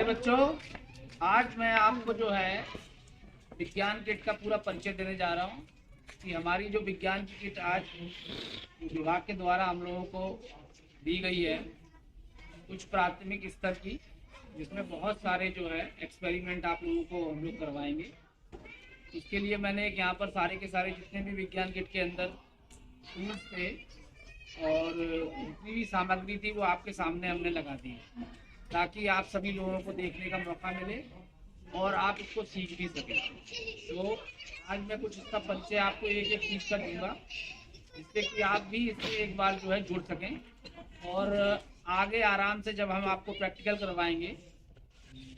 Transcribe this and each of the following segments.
बच्चों, आज मैं आपको जो है विज्ञान किट का पूरा परिचय देने जा रहा हूँ कि हमारी जो विज्ञान की किट आज विभाग के द्वारा हम लोगों को दी गई है कुछ प्राथमिक स्तर की, जिसमें बहुत सारे जो है एक्सपेरिमेंट आप लोगों को हम लोग करवाएंगे। इसके लिए मैंने एक यहाँ पर सारे के सारे जितने भी विज्ञान किट के अंदर टूल्स थे और जितनी भी सामग्री थी वो आपके सामने हमने लगा दी ताकि आप सभी लोगों को देखने का मौका मिले और आप इसको सीख भी सकें। तो आज मैं कुछ इसका परिचय आपको एक एक चीज़ का दूंगा जिससे कि आप भी इससे एक बार जो है जुड़ सकें और आगे आराम से जब हम आपको प्रैक्टिकल करवाएंगे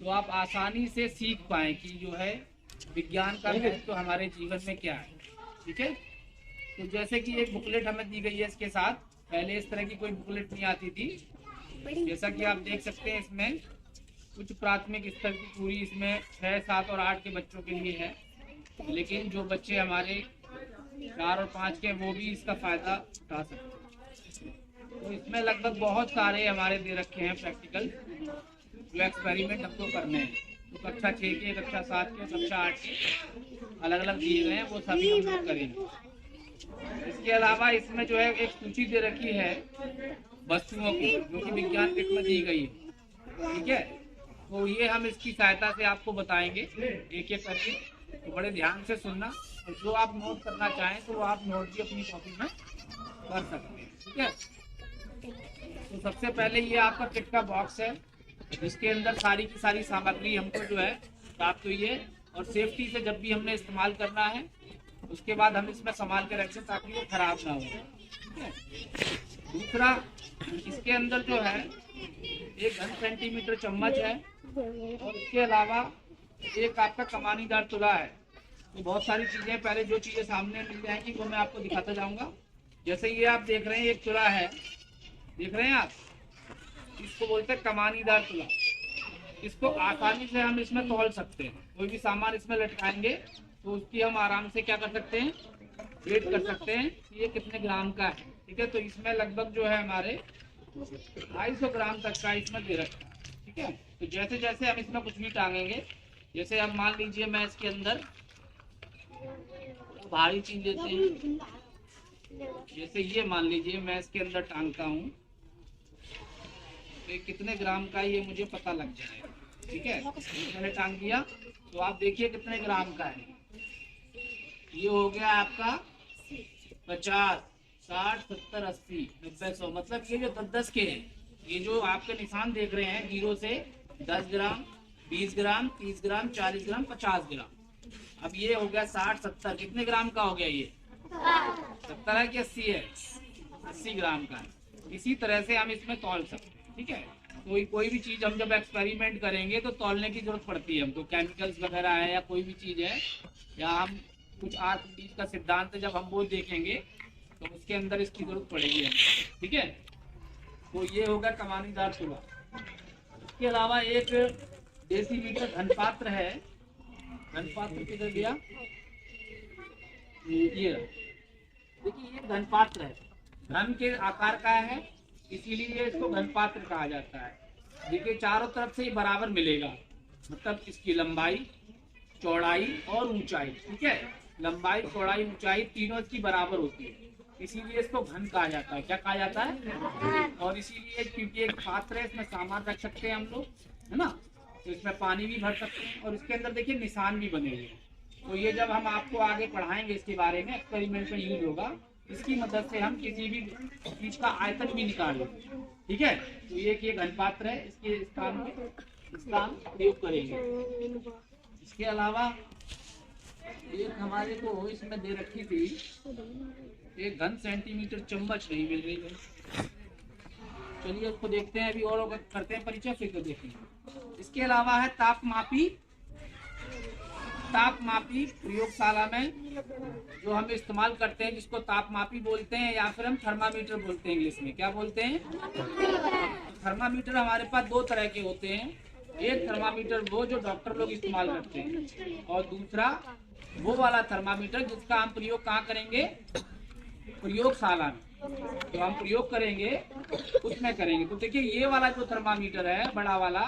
तो आप आसानी से सीख पाएँ कि जो है विज्ञान का महत्व तो हमारे जीवन में क्या है। ठीक है, तो जैसे कि एक बुकलेट हमें दी गई है इसके साथ, पहले इस तरह की कोई बुकलेट नहीं आती थी। जैसा कि आप देख सकते हैं इसमें कुछ प्राथमिक स्तर की पूरी इसमें 6, 7 और 8 के बच्चों के लिए है, लेकिन जो बच्चे हमारे 4 और 5 के वो भी इसका फ़ायदा उठा सकते हैं। तो इसमें लगभग बहुत सारे हमारे दे रखे हैं प्रैक्टिकल जो एक्सपेरिमेंट हमको करने हैं। तो कक्षा 6 के, कक्षा 7 के, कक्षा 8 के अलग अलग दिए गए हैं, वो सभी हम लोग करेंगे। इसके अलावा इसमें जो है एक सूची दे रखी है वस्तुओं की जो कि विज्ञान किट में दी गई है। ठीक है, तो ये हम इसकी सहायता से आपको बताएंगे एक एक करके, तो बड़े ध्यान से सुनना और जो आप नोट करना चाहें तो वो आप नोट भी अपनी कॉपी में कर सकते हैं। ठीक है, तो सबसे पहले ये आपका किट का बॉक्स है जिसके अंदर सारी की सारी सामग्री हमको जो है प्राप्त हुई है और सेफ्टी से जब भी हमने इस्तेमाल करना है उसके बाद हम इसमें संभाल के रखें ताकि वो खराब ना हो। ठीक है, दूसरा इसके अंदर जो है एक घन सेंटीमीटर चम्मच है और इसके अलावा एक आपका कमानीदार तुला है। तो बहुत सारी चीज़ें, पहले जो चीज़ें सामने मिल जाएंगी वो मैं आपको दिखाता जाऊंगा। जैसे ये आप देख रहे हैं एक तुला है, देख रहे हैं आप, इसको बोलते हैं कमानीदार तुला। इसको आसानी से हम इसमें तौल सकते हैं, कोई भी सामान इसमें लटकाएंगे तो उसकी हम आराम से क्या कर सकते हैं, वेट कर सकते हैं कि ये कितने ग्राम का है। ठीक है, तो इसमें लगभग जो है हमारे 250 ग्राम तक का इसमें दे रखा है। ठीक है, तो जैसे जैसे हम इसमें कुछ भी टांगेंगे, जैसे अब मान लीजिए मैं इसके अंदर भारी चीज लेते हैं, जैसे ये मान लीजिए मैं इसके अंदर टांगता हूँ तो कितने ग्राम का ये मुझे पता लग जाएगा। ठीक है, मैंने टांग दिया तो आप देखिए कितने ग्राम का है। ये हो गया आपका 50, 60, 70, 80, 90, 100, मतलब ये जो 10-10 के हैं, ये जो आपके निशान देख रहे हैं 0 से 10 ग्राम, 20 ग्राम, 30 ग्राम, 40 ग्राम, 50 ग्राम। अब ये हो गया 60, 70, कितने ग्राम का हो गया ये? 70 है कि 80 है? 80 ग्राम का है। इसी तरह से हम इसमें तौल सकते हैं। ठीक है, कोई भी चीज़ हम जब एक्सपेरिमेंट करेंगे तो तौलने की जरूरत पड़ती है हमको, केमिकल्स वगैरह है या कोई भी चीज़ है या हम कुछ आर्थिक का सिद्धांत जब हम वो देखेंगे तो उसके अंदर इसकी जरूरत पड़ेगी हमको। ठीक है, तो ये होगा कमानीदार तुला। इसके अलावा एक डेसीमीटर घनपात्र है। घनपात्र किधर गया? ये देखिए, ये घनपात्र है, घन के आकार का है इसीलिए इसको घनपात्र कहा जाता है। देखिए चारों तरफ से ये बराबर मिलेगा, मतलब इसकी लंबाई, चौड़ाई और ऊंचाई। ठीक है, लंबाई, चौड़ाई, ऊंचाई तीनों इसकी बराबर होती है, इसीलिए इसको घन कहा जाता है। क्या कहा जाता है? और इसीलिए क्योंकि एक पात्र है, इसमें सामान रख सकते हैं हम लोग, है ना, तो इसमें पानी भी भर सकते हैं और इसके अंदर देखिए निशान भी बने हुए हैं। तो ये जब हम आपको आगे पढ़ाएंगे इसके बारे में, एक्सपेरिमेंट में यूज होगा, इसकी मदद से हम किसी भी चीज का आयतन भी निकाल लेंगे। ठीक है, तो ये एक घनपात्र है, इसके स्थान में इसका हम प्रयोग करेंगे। इसके अलावा एक हमारे को इसमें दे रखी थी एक घन सेंटीमीटर चम्मच, नहीं मिल रही है। चलिए उसको देखते हैं, अभी और करते हैं परिचय, फिर तो देखेंगे। इसके अलावा है तापमापी प्रयोगशाला में जो हम इस्तेमाल करते हैं, जिसको तापमापी बोलते हैं या फिर हम थर्मामीटर बोलते हैं इंग्लिश में। क्या बोलते हैं? थर्मामीटर हमारे पास 2 तरह के होते हैं, एक थर्मामीटर वो जो डॉक्टर लोग इस्तेमाल करते हैं और दूसरा वो वाला थर्मामीटर जिसका हम प्रयोग कहाँ करेंगे? प्रयोगशाला में। तो हम प्रयोग करेंगे उसमें करेंगे। तो देखिए ये वाला जो थर्मामीटर है बड़ा वाला,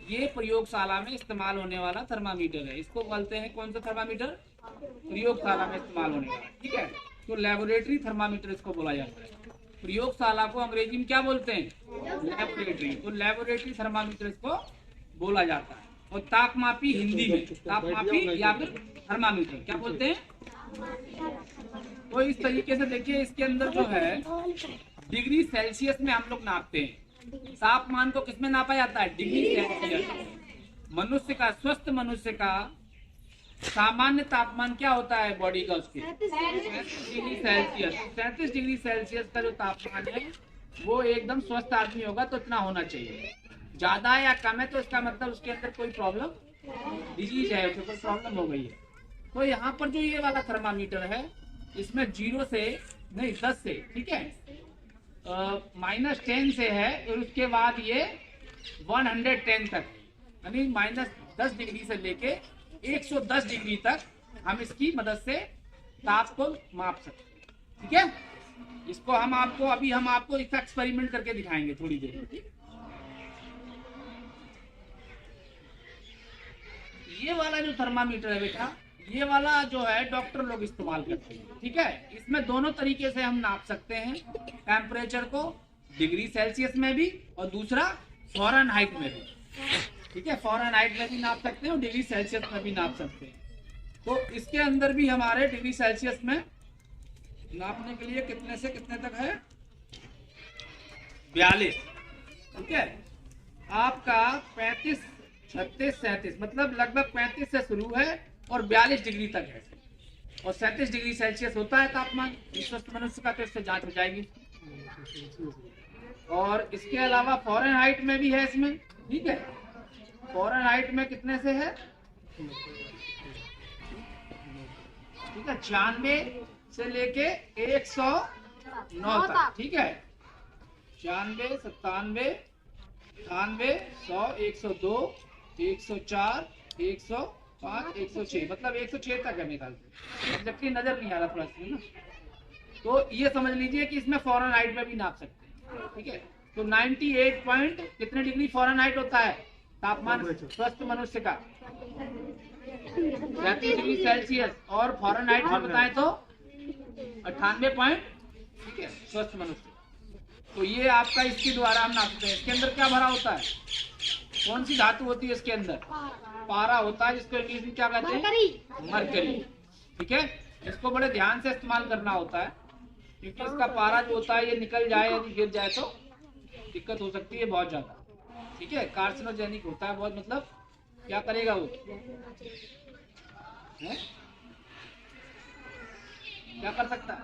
ये प्रयोगशाला में इस्तेमाल होने वाला थर्मामीटर है। इसको बोलते हैं कौन सा थर्मामीटर? प्रयोगशाला में इस्तेमाल होने वाला, ठीक है। तो लेबोरेटरी थर्मामीटर इसको बोला जाता है। प्रयोगशाला को अंग्रेजी में क्या बोलते हैं? लेबोरेटरी। तो लेबोरेटरी थर्मामीटर इसको बोला जाता है। और तापमापी हिंदी में तापमापी या फिर थर्मामीटर क्या बोलते हैं? तो इस तरीके से देखिए, इसके अंदर जो है डिग्री सेल्सियस में हम लोग नापते हैं। तापमान को किसमें नापा जाता है? Degree Celsius. मनुष्य का, स्वस्थ मनुष्य का सामान्य तापमान क्या होता है बॉडी का? उसके 37 डिग्री सेल्सियस। 37 डिग्री सेल्सियस का जो तापमान है वो एकदम स्वस्थ आदमी होगा तो इतना होना चाहिए। ज्यादा या कम है तो इसका मतलब उसके अंदर कोई प्रॉब्लम, डिजीज है, उसको कोई प्रॉब्लम हो गई है। तो यहाँ पर जो ये वाला थर्मामीटर है इसमें 0 से नहीं 10 से, ठीक है, -10 से है और उसके बाद ये 110 तक, यानी -10 डिग्री से लेके 110 डिग्री तक हम इसकी मदद से ताप को माप सकते हैं, ठीक है। इसको हम आपको इसका एक्सपेरिमेंट करके दिखाएंगे थोड़ी देर में, ठीक। ये वाला जो थर्मामीटर है बेटा, ये वाला जो है डॉक्टर लोग इस्तेमाल करते हैं, ठीक है। इसमें दोनों तरीके से हम नाप सकते हैं टेम्परेचर को, डिग्री सेल्सियस में भी और दूसरा फ़ारेनहाइट में भी, ठीक है। फ़ारेनहाइट में भी नाप सकते हैं और डिग्री सेल्सियस में भी नाप सकते हैं। तो इसके अंदर भी हमारे डिग्री सेल्सियस में नापने के लिए कितने से कितने तक है? 42, ठीक है। आपका 35, 36, 37 मतलब लगभग 35 से शुरू है और 42 डिग्री तक है और 37 डिग्री सेल्सियस होता है तापमान स्वस्थ मनुष्य का, तो इससे जांच हो जाएगी। और इसके अलावा फ़ारेनहाइट में भी है इसमें, ठीक है। फ़ारेनहाइट में कितने से है? ठीक है, 96 से लेके 109 तक, ठीक है। 96, 97, 98, 100, 102, 104, 105, 106, मतलब 106 तक है मेरे ख्याल से, जबकि नजर नहीं आ रहा थोड़ा इसमें ना। तो ये समझ लीजिए कि इसमें फ़ारेनहाइट में भी नाप सकते हैं, ठीक है। तो 98 पॉइंट कितने डिग्री फ़ारेनहाइट होता है तापमान स्वस्थ मनुष्य का? 37 डिग्री सेल्सियस। और फ़ारेनहाइट में बताएं तो 98 पॉइंट, ठीक है, स्वस्थ मनुष्य। तो ये आपका इसके द्वारा हम नापते हैं। इसके अंदर क्या भरा होता है? कौन सी धातु होती है इसके अंदर? पारा होता है, जिसको इंग्लिश में क्या कहते हैं? मरकरी, ठीक है। इसको बड़े ध्यान से इस्तेमाल करना होता है क्योंकि इसका पारा जो होता है ये निकल जाए, यदि गिर जाए तो दिक्कत हो सकती है बहुत ज्यादा, ठीक है। कार्सिनोजेनिक होता है बहुत, मतलब क्या करेगा वो है? क्या कर सकता है?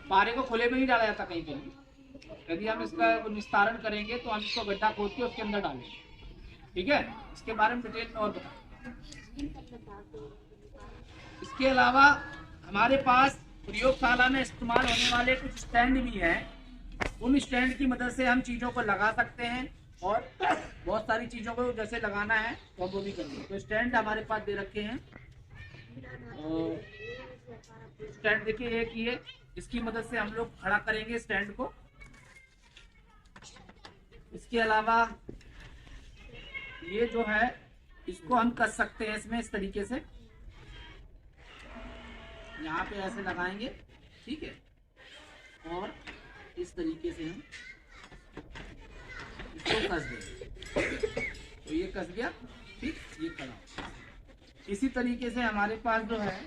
पारे को खुले में नहीं डाला जाता कहीं पर भी। यदि हम इसका निस्तारण करेंगे तो हम इसको गड्ढा खोद के उसके अंदर डालेंगे, ठीक है। इसके बारे में डिटेल में और बताएं। इसके अलावा हमारे पास प्रयोगशाला में इस्तेमाल होने वाले कुछ स्टैंड भी हैं। उन स्टैंड की मदद से हम चीज़ों को लगा सकते हैं और बहुत सारी चीज़ों को जैसे लगाना है तो वो भी करेंगे। तो स्टैंड हमारे पास दे रखे हैं। स्टैंड देखिए, एक ये, इसकी मदद से हम लोग खड़ा करेंगे स्टैंड को। इसके अलावा ये जो है इसको हम कस सकते हैं इसमें इस तरीके से, यहाँ पे ऐसे लगाएंगे, ठीक है। और इस तरीके से हम इसको कस देंगे तो ये कस गया, ठीक, ये खड़ा। इसी तरीके से हमारे पास जो है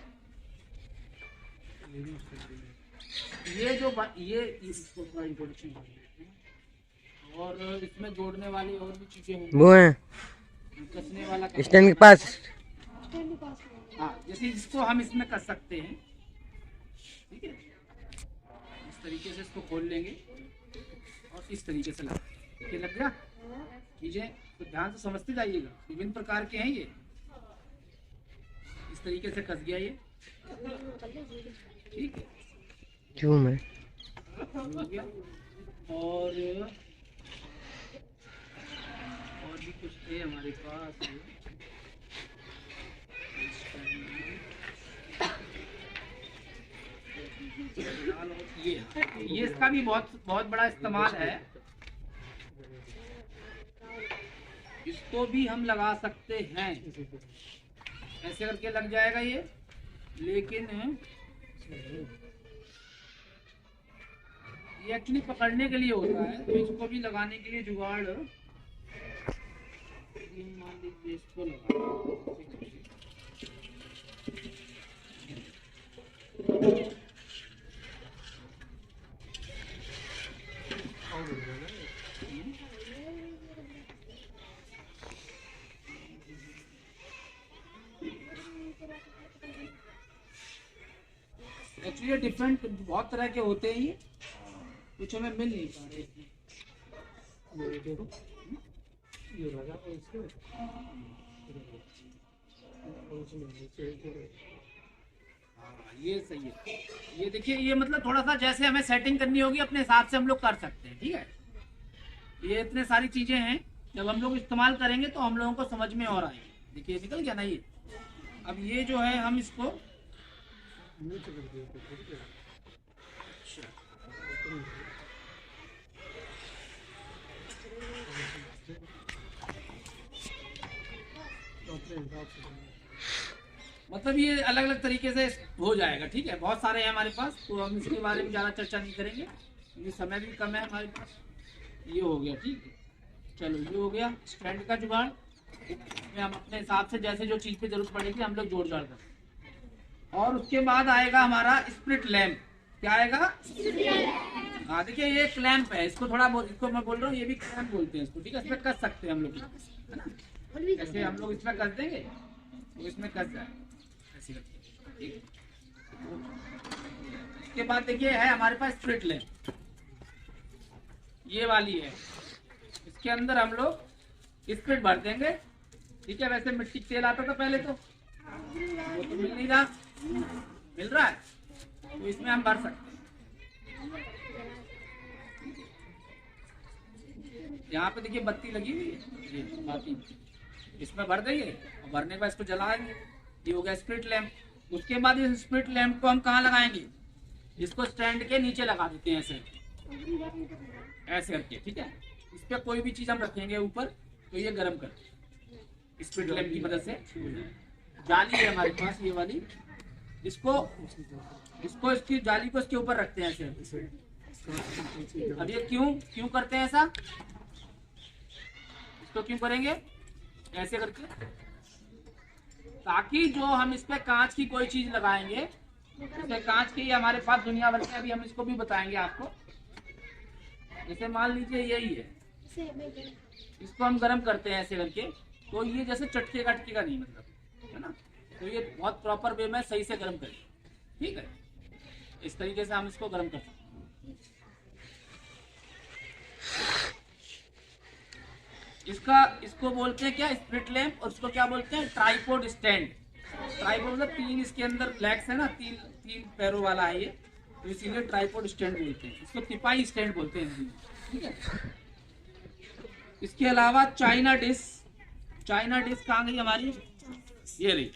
ये जो ये इसको थोड़ा इंट्रोडक्शन और इसमें जोड़ने वाली और भी चीजें होंगी, वो है कसने वाला स्टैंड के पास। हाँ, जैसे इसको हम इसमें कस सकते हैं, ठीक है। इस तरीके से इसको खोल लेंगे और इस तरीके से लगा, ये लग गया। चीजें तो ध्यान से समझते जाइएगा, विभिन्न प्रकार के हैं ये। इस तरीके से कस गया ये, ठीक है, क्यों मैं हो गया। और भी कुछ है हमारे पास, ये इसका भी बहुत बड़ा इस्तेमाल है। इसको भी हम लगा सकते हैं, ऐसे करके लग जाएगा ये। लेकिन ये एक्चुअली पकड़ने के लिए होता है, तो इसको भी लगाने के लिए जुगाड़ मान लीजिए इसको लगा। एक्चुअली डिफरेंट बहुत तरह के होते हैं, ये कुछ हमें मिल नहीं पा रहे इसमें। ये सही है। ये देखिए, ये मतलब थोड़ा सा जैसे हमें सेटिंग करनी होगी अपने हिसाब से हम लोग कर सकते हैं, ठीक है। ये इतने सारी चीजें हैं, जब हम लोग इस्तेमाल करेंगे तो हम लोगों को समझ में और आएंगे। देखिए निकल गया ना ये। अब ये जो है हम इसको मतलब ये अलग अलग तरीके से हो जाएगा, ठीक है। बहुत सारे हैं हमारे पास, तो हम इसके बारे में ज़्यादा चर्चा नहीं करेंगे क्योंकि समय भी कम है हमारे पास। ये हो गया, ठीक है। चलो ये हो गया स्टैंड का जुगाड़। में हम अपने हिसाब से जैसे जो चीज़ की जरूरत पड़ेगी हम लोग जोड़ जाड़ कर। और उसके बाद आएगा हमारा स्प्लिट लैंप। क्या आएगा? हाँ देखिए, ये एक लैंप है, इसको थोड़ा इसको मैं बोल रहा हूँ, ये भी लैंप बोलते हैं इसको, ठीक है। इसमें कस सकते हैं हम लोग, है ना। ऐसे हम लोग इसमें कस देंगे तो इसमें कस जाए, ऐसे करके, ठीक। इसके बाद देखिए है हमारे पास स्प्लिट लैंप, ये वाली है। इसके अंदर हम लोग स्प्लिट भर देंगे, ठीक है। वैसे मिट्टी तेल आता था पहले, तो वो तो मिल नहीं रहा, मिल रहा है तो इसमें हम भर सकते हैं। यहाँ पे देखिए बत्ती लगी हुई है, ये बाती इसमें भर देंगे और भरने के बाद इसको जलाएंगे। ये हो गया स्प्लिट लैंप। उसके बाद इस स्प्लिट लैंप को हम कहाँ लगाएंगे? इसको स्टैंड के नीचे लगा देते हैं, ऐसे ऐसे करके, ठीक है। इस पर कोई भी चीज हम रखेंगे ऊपर तो ये गर्म कर स्प्लिट लैंप की मदद से। जाली है हमारे पास ये वाली, इसको इसकी जाली को इसके ऊपर रखते हैं ऐसे। अब ये क्यों करते हैं ऐसा? इसको क्यों करेंगे ऐसे करके? ताकि जो हम इस पे कांच की कोई चीज लगाएंगे, जैसे कांच की हमारे पास दुनिया भर में, अभी हम इसको भी बताएंगे आपको। जैसे मान लीजिए यही है, इसको हम गर्म करते हैं ऐसे करके, तो ये जैसे चटकेगा नहीं, मतलब, है ना। तो ये बहुत प्रॉपर वे में सही से गर्म करें, ठीक है। इस तरीके से हम इसको गर्म करते हैं। इसको बोलते हैं क्या? Split lamp. और इसको क्या बोलते हैं? Tripod stand. ट्राइपॉड मतलब तीन इसके अंदर लेग्स है ना, तीन पैरों वाला है ये, तो इसीलिए ट्राइपॉड स्टैंड बोलते हैं। इसको तिपाई स्टैंड बोलते हैं, ठीक है। इसके अलावा चाइना डिश कहाँ गई हमारी? ये रही।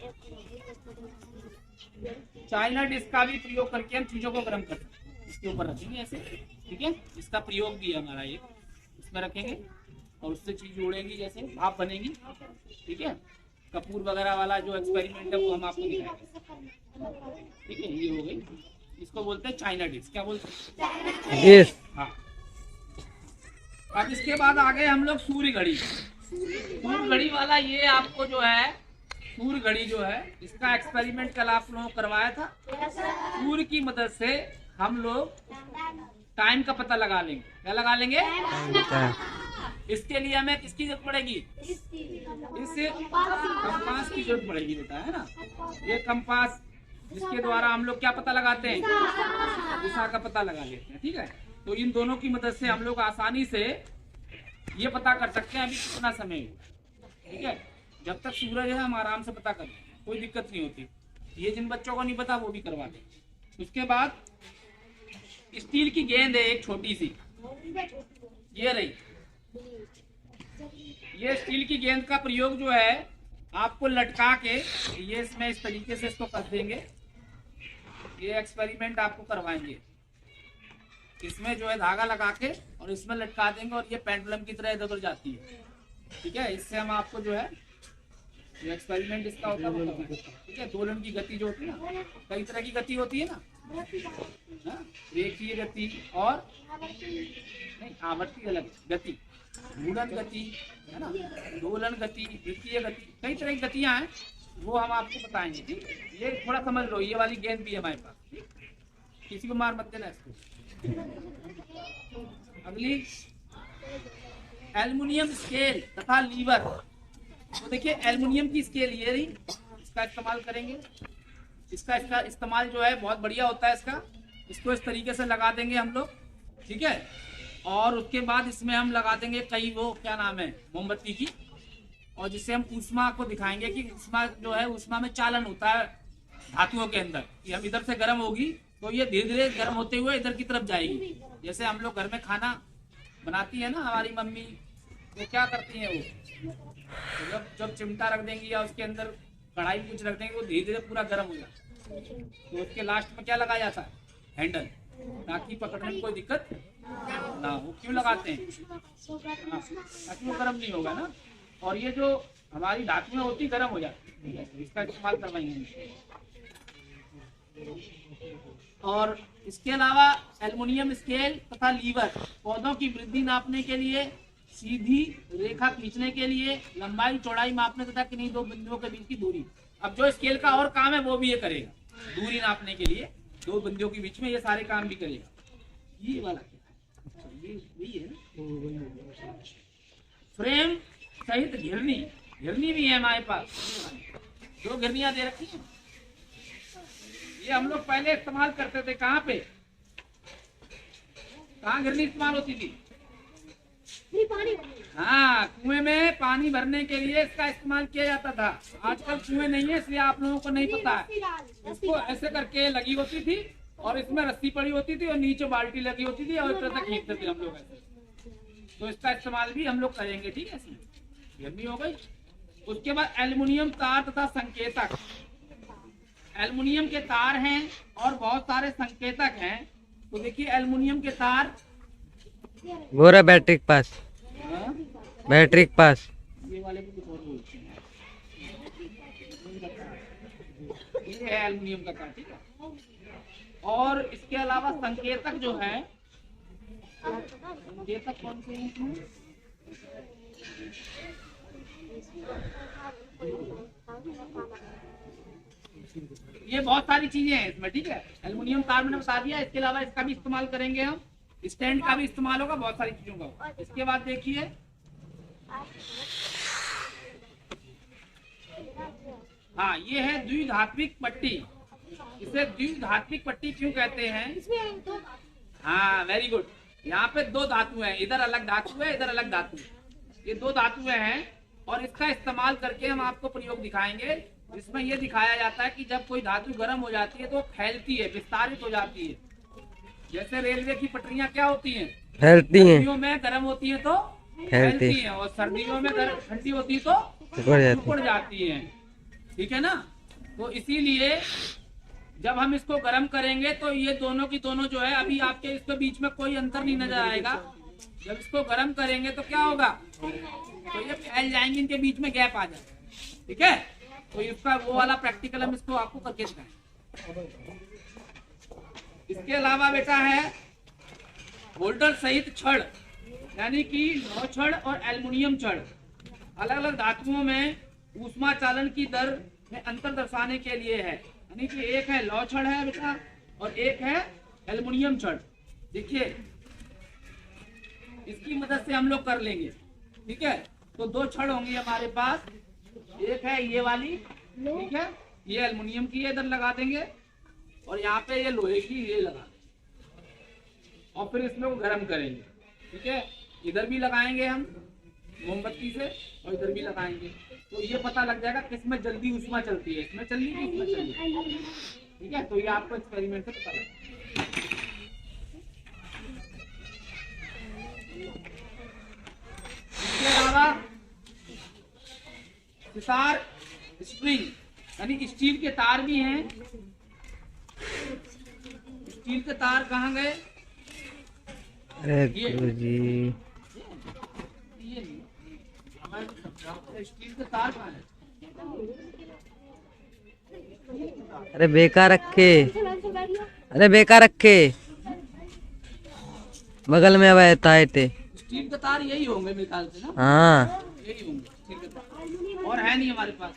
चाइना डिश का भी प्रयोग करके हम चीजों को गर्म कर सकते हैं। इसके ऊपर रखेंगे ऐसे, ठीक है। इसका प्रयोग भी है हमारा, ये इसमें रखेंगे और उससे चीज उड़ेगी, जैसे भाप बनेगी, ठीक है। कपूर वगैरह वाला जो एक्सपेरिमेंट है वो हम आपको दिखाएंगे, ठीक है। ये हो गई, इसको बोलते हैं चाइना डिश। क्या बोलते हैं? हाँ। अब इसके बाद आ गए हम लोग सूर्य घड़ी। सूर्य घड़ी वाला ये आपको जो है, सूर्य घड़ी जो है, इसका एक्सपेरिमेंट कल आप लोगों को करवाया था। सूर्य की मदद से हम लोग टाइम का पता लगा लेंगे। क्या लगा लेंगे? इसके लिए हमें किसकी जरूरत पड़ेगी? इससे कंपास की जरूरत पड़ेगी बेटा, है ना। ये कंपास, जिसके द्वारा हम लोग क्या पता लगाते हैं? दिशा का पता लगा लेते हैं, ठीक है। तो इन दोनों की मदद से हम लोग आसानी से ये पता कर सकते हैं अभी कितना समय हुआ, ठीक है। जब तक सूरज है हम आराम से पता कर लेंगे, कोई दिक्कत नहीं होती। ये जिन बच्चों को नहीं पता वो भी करवा दें। उसके बाद स्टील की गेंद है एक छोटी सी, ये रही। ये स्टील की गेंद का प्रयोग जो है, आपको लटका के ये इसमें इस तरीके से इसको कर देंगे। ये एक्सपेरिमेंट आपको करवाएंगे। इसमें जो है धागा लगा के और इसमें लटका देंगे और ये पेंडुलम की तरह इधर उधर जाती है, ठीक है, इससे हम आपको जो है जो एक्सपेरिमेंट इसका होता है वो बताएंगे। ठीक है, दोलन की गति जो होती है ना, कई तरह की गति होती है ना, हाँ, रेखीय गति और नहीं, आवर्ती अलग गति, घूर्णन गति है ना, दोलन गति, वृत्तीय गति, कई तरह की गतियां हैं, वो हम आपको बताएंगे। ठीक, ये थोड़ा समझ लो, ये वाली गेंद भी है हमारे पास। ठीक, किसी को मार मत देना इसको। अगली एल्युमिनियम स्केल तथा लीवर। तो देखिए एल्युमिनियम की स्केल ये रही, इसका इस्तेमाल करेंगे। इसका इस्तेमाल जो है बहुत बढ़िया होता है इसका। इसको इस तरीके से लगा देंगे हम लोग, ठीक है। और उसके बाद इसमें हम लगा देंगे कई वो क्या नाम है मोमबत्ती की, और जिससे हम ऊष्मा को दिखाएंगे कि ऊष्मा जो है, ऊष्मा में चालन होता है धातुओं के अंदर, कि हम इधर से गर्म होगी तो ये धीरे धीरे गर्म होते हुए इधर की तरफ जाएगी। जैसे हम लोग घर में खाना बनाती है ना हमारी मम्मी, वो क्या करती है, वो तो जब चिमटा रख देंगी या उसके अंदर कढ़ाई में कुछ रख देंगे, वो धीरे धीरे पूरा गर्म हो जाता है। तो उसके लास्ट में क्या लगाया जाता है, हैंडल, ताकि पकड़ने में कोई दिक्कत ना हो। क्यों लगाते हैं, ताकि वो गर्म नहीं होगा ना, और ये जो हमारी धातुएं होती गर्म हो जाती है। इसका इस्तेमाल करवाएंगे। और इसके अलावा एल्युमिनियम स्केल तथा लीवर, पौधों की वृद्धि नापने के लिए, सीधी रेखा खींचने के लिए, लंबाई चौड़ाई मापने तथा किन्हीं दो बिंदुओं के बीच की दूरी। अब जो स्केल का और काम है वो भी ये करेगा, दूरी नापने के लिए दो बिंदुओं के बीच में ये सारे काम भी करेगा। ये वाला क्या है, ये है फ्रेम सहित घिरनी। घिरनी भी है हमारे पास, दो घिरनियां दे रखी हैं। ये हम लोग पहले इस्तेमाल करते थे, कहाँ पे, कहाँ घिरनी इस्तेमाल होती थी, हाँ, कुएं में पानी भरने के लिए इसका इस्तेमाल किया जाता था। आजकल कुएं नहीं है, इसलिए आप लोगों को नहीं पता है। इसको ऐसे करके लगी होती थी और इसमें रस्सी पड़ी होती थी और नीचे बाल्टी लगी होती थी और इस तरह से खींचते थे हम लोग ऐसे। तो इसका इस्तेमाल भी हम लोग करेंगे, ठीक है। घिरनी हो गई। उसके बाद एल्युमिनियम तार तथा संकेतक। एल्युमिनियम के तार हैं और बहुत सारे संकेतक हैं। तो देखिए एल्युमिनियम के तार, गोरा बैटरी के पास, बैटरी के पास, ये वाले को कुछ और बोलते हैं, ये है एल्युमिनियम का तार, ठीक है। और इसके अलावा संकेतक जो है, संकेतक कौन से हैं, ये बहुत सारी चीजें हैं इसमें, ठीक है। एल्युमिनियम तार मैंने बता दिया, इसके अलावा इसका भी इस्तेमाल करेंगे हम, स्टैंड का भी इस्तेमाल होगा, बहुत सारी चीजों का। इसके बाद देखिए हाँ, ये है द्विधात्विक पट्टी। इसे द्विधात्विक पट्टी क्यों कहते हैं, हाँ वेरी गुड। यहाँ पे दो धातु हैं, इधर अलग धातु है, इधर अलग धातु है, ये दो धातुएं हैं। और इसका इस्तेमाल करके हम आपको प्रयोग दिखाएंगे, जिसमें ये दिखाया जाता है कि जब कोई धातु गर्म हो जाती है तो फैलती है, विस्तारित हो जाती है। जैसे रेलवे की पटरियां क्या होती हैं, फैलती हैं, सर्दियों में गर्म होती है तो फैलती हैं, और सर्दियों में ठंडी होती है तो सिकुड़ जाती हैं, ठीक है ना। तो इसीलिए जब हम इसको गर्म करेंगे तो ये दोनों की दोनों जो है, अभी आपके इसके बीच में कोई अंतर नहीं नजर आएगा। जब इसको गर्म करेंगे तो क्या होगा, तो ये फैल जाएंगे, इनके बीच में गैप आ जाएगा, ठीक है। तो इसका वो वाला प्रैक्टिकल हम इसको आपको करके दिखाएंगे। इसके अलावा बेटा है होल्डर सहित छड़, यानी कि लौह छड़ और एल्युमिनियम छड़। अलग अलग धातुओं में ऊष्मा चालन की दर में अंतर दर्शाने के लिए है, यानी कि एक है लौह छड़ है बेटा और एक है एल्युमिनियम छड़। देखिए इसकी मदद से हम लोग कर लेंगे, ठीक है। तो दो छड़ होंगी हमारे पास, एक है ये वाली, ठीक है, ये एल्युमिनियम की इधर लगा देंगे और यहाँ पे ये लोहे की ये लगा देंगे और फिर इसमें वो गर्म करेंगे, ठीक है। इधर भी लगाएंगे हम मोमबत्ती से और इधर भी लगाएंगे, तो ये पता लग जाएगा किसमें जल्दी ऊष्मा चलती है, इसमें चलनी है, इसमें चलनी है, ठीक है। तो ये आपको एक्सपेरिमेंट से पता लगेगा। इसके अलावा सितार स्प्रिंग, यानी स्टील के तार भी हैं। स्टील के तार कहाँ गए, अरे गुरुजी, स्टील का तार कहाँ है? अरे बेकार रखे, अरे बेकार रखे, बगल में अब आए थे। स्टील का तार यही होंगे मेरे ख्याल से ना। हाँ यही होंगे स्टील का तार, और है नहीं हमारे पास।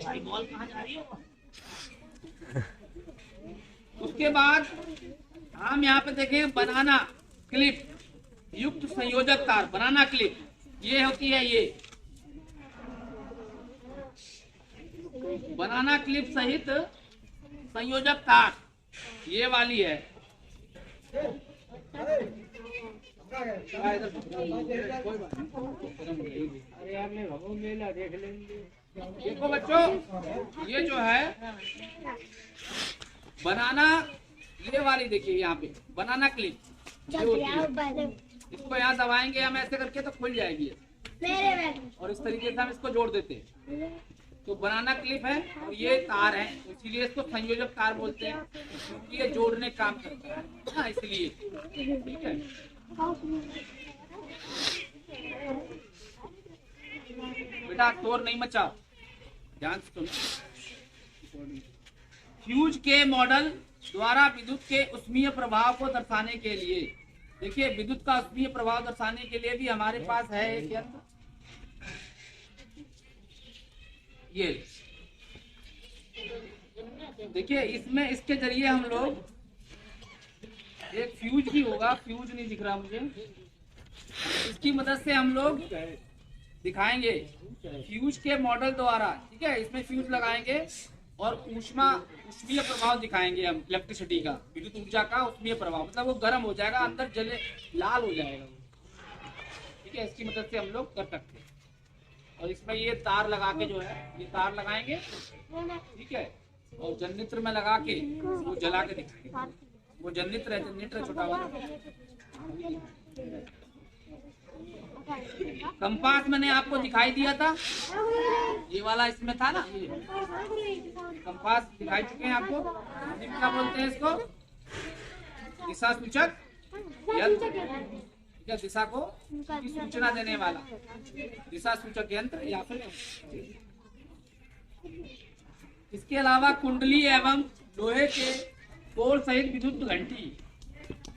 भाई बॉल कहाँ जा रही है? उसके बाद हम यहाँ पे देखें बनाना क्लिप युक्त संयोजक तार। बनाना क्लिप ये होती है, ये बनाना क्लिप सहित संयोजक तार ये वाली है। देखो बच्चों, ये जो है बनाना, ये वाली देखिए यहाँ पे बनाना क्लिप ये होती है। इसको यहाँ दबाएंगे हम ऐसे करके तो खुल जाएगी और इस तरीके से हम इसको जोड़ देते हैं। तो बनाना क्लिप है और ये तार है, इसीलिए इसको संयोजक तार बोलते हैं, क्योंकि ये जोड़ने काम करता है ना, इसलिए। ठीक है, बेटा शोर नहीं मचाओ, ध्यान से सुनो। फ्यूज के मॉडल द्वारा विद्युत के उष्मीय प्रभाव को दर्शाने के लिए, देखिए विद्युत का उष्मीय प्रभाव दर्शाने के लिए भी हमारे पास है एक यंत्र, ये देखिए। इसमें इसके जरिए हम लोग, एक फ्यूज भी होगा, फ्यूज नहीं दिख रहा मुझे, इसकी मदद से हम लोग दिखाएंगे फ्यूज के मॉडल द्वारा। ठीक है, इसमें फ्यूज लगाएंगे और उष्मीय प्रभाव दिखाएंगे हम, इलेक्ट्रिसिटी का, विद्युत ऊर्जा का उष्मीय प्रभाव, मतलब वो गर्म हो जाएगा, अंदर जले लाल हो जाएगा। ठीक है, इसकी मदद से हम लोग कर सकते हैं। और इसमें ये तार लगा के जो है, ये तार लगाएंगे, ठीक है, और जनरेटर में लगा के वो जला के दिखाएंगे। वो जनरेटर है, जनरेटर छोटा वाला। कंपास मैंने आपको दिखाई दिया था, ये वाला इसमें था ना, ये कंपास दिखाई चुके हैं आपको। क्या बोलते हैं इसको? दिशा सूचक यंत्र, या दिशा को सूचना देने वाला दिशा सूचक यंत्र या फिर। इसके अलावा कुंडली एवं लोहे के कोर सहित विद्युत घंटी,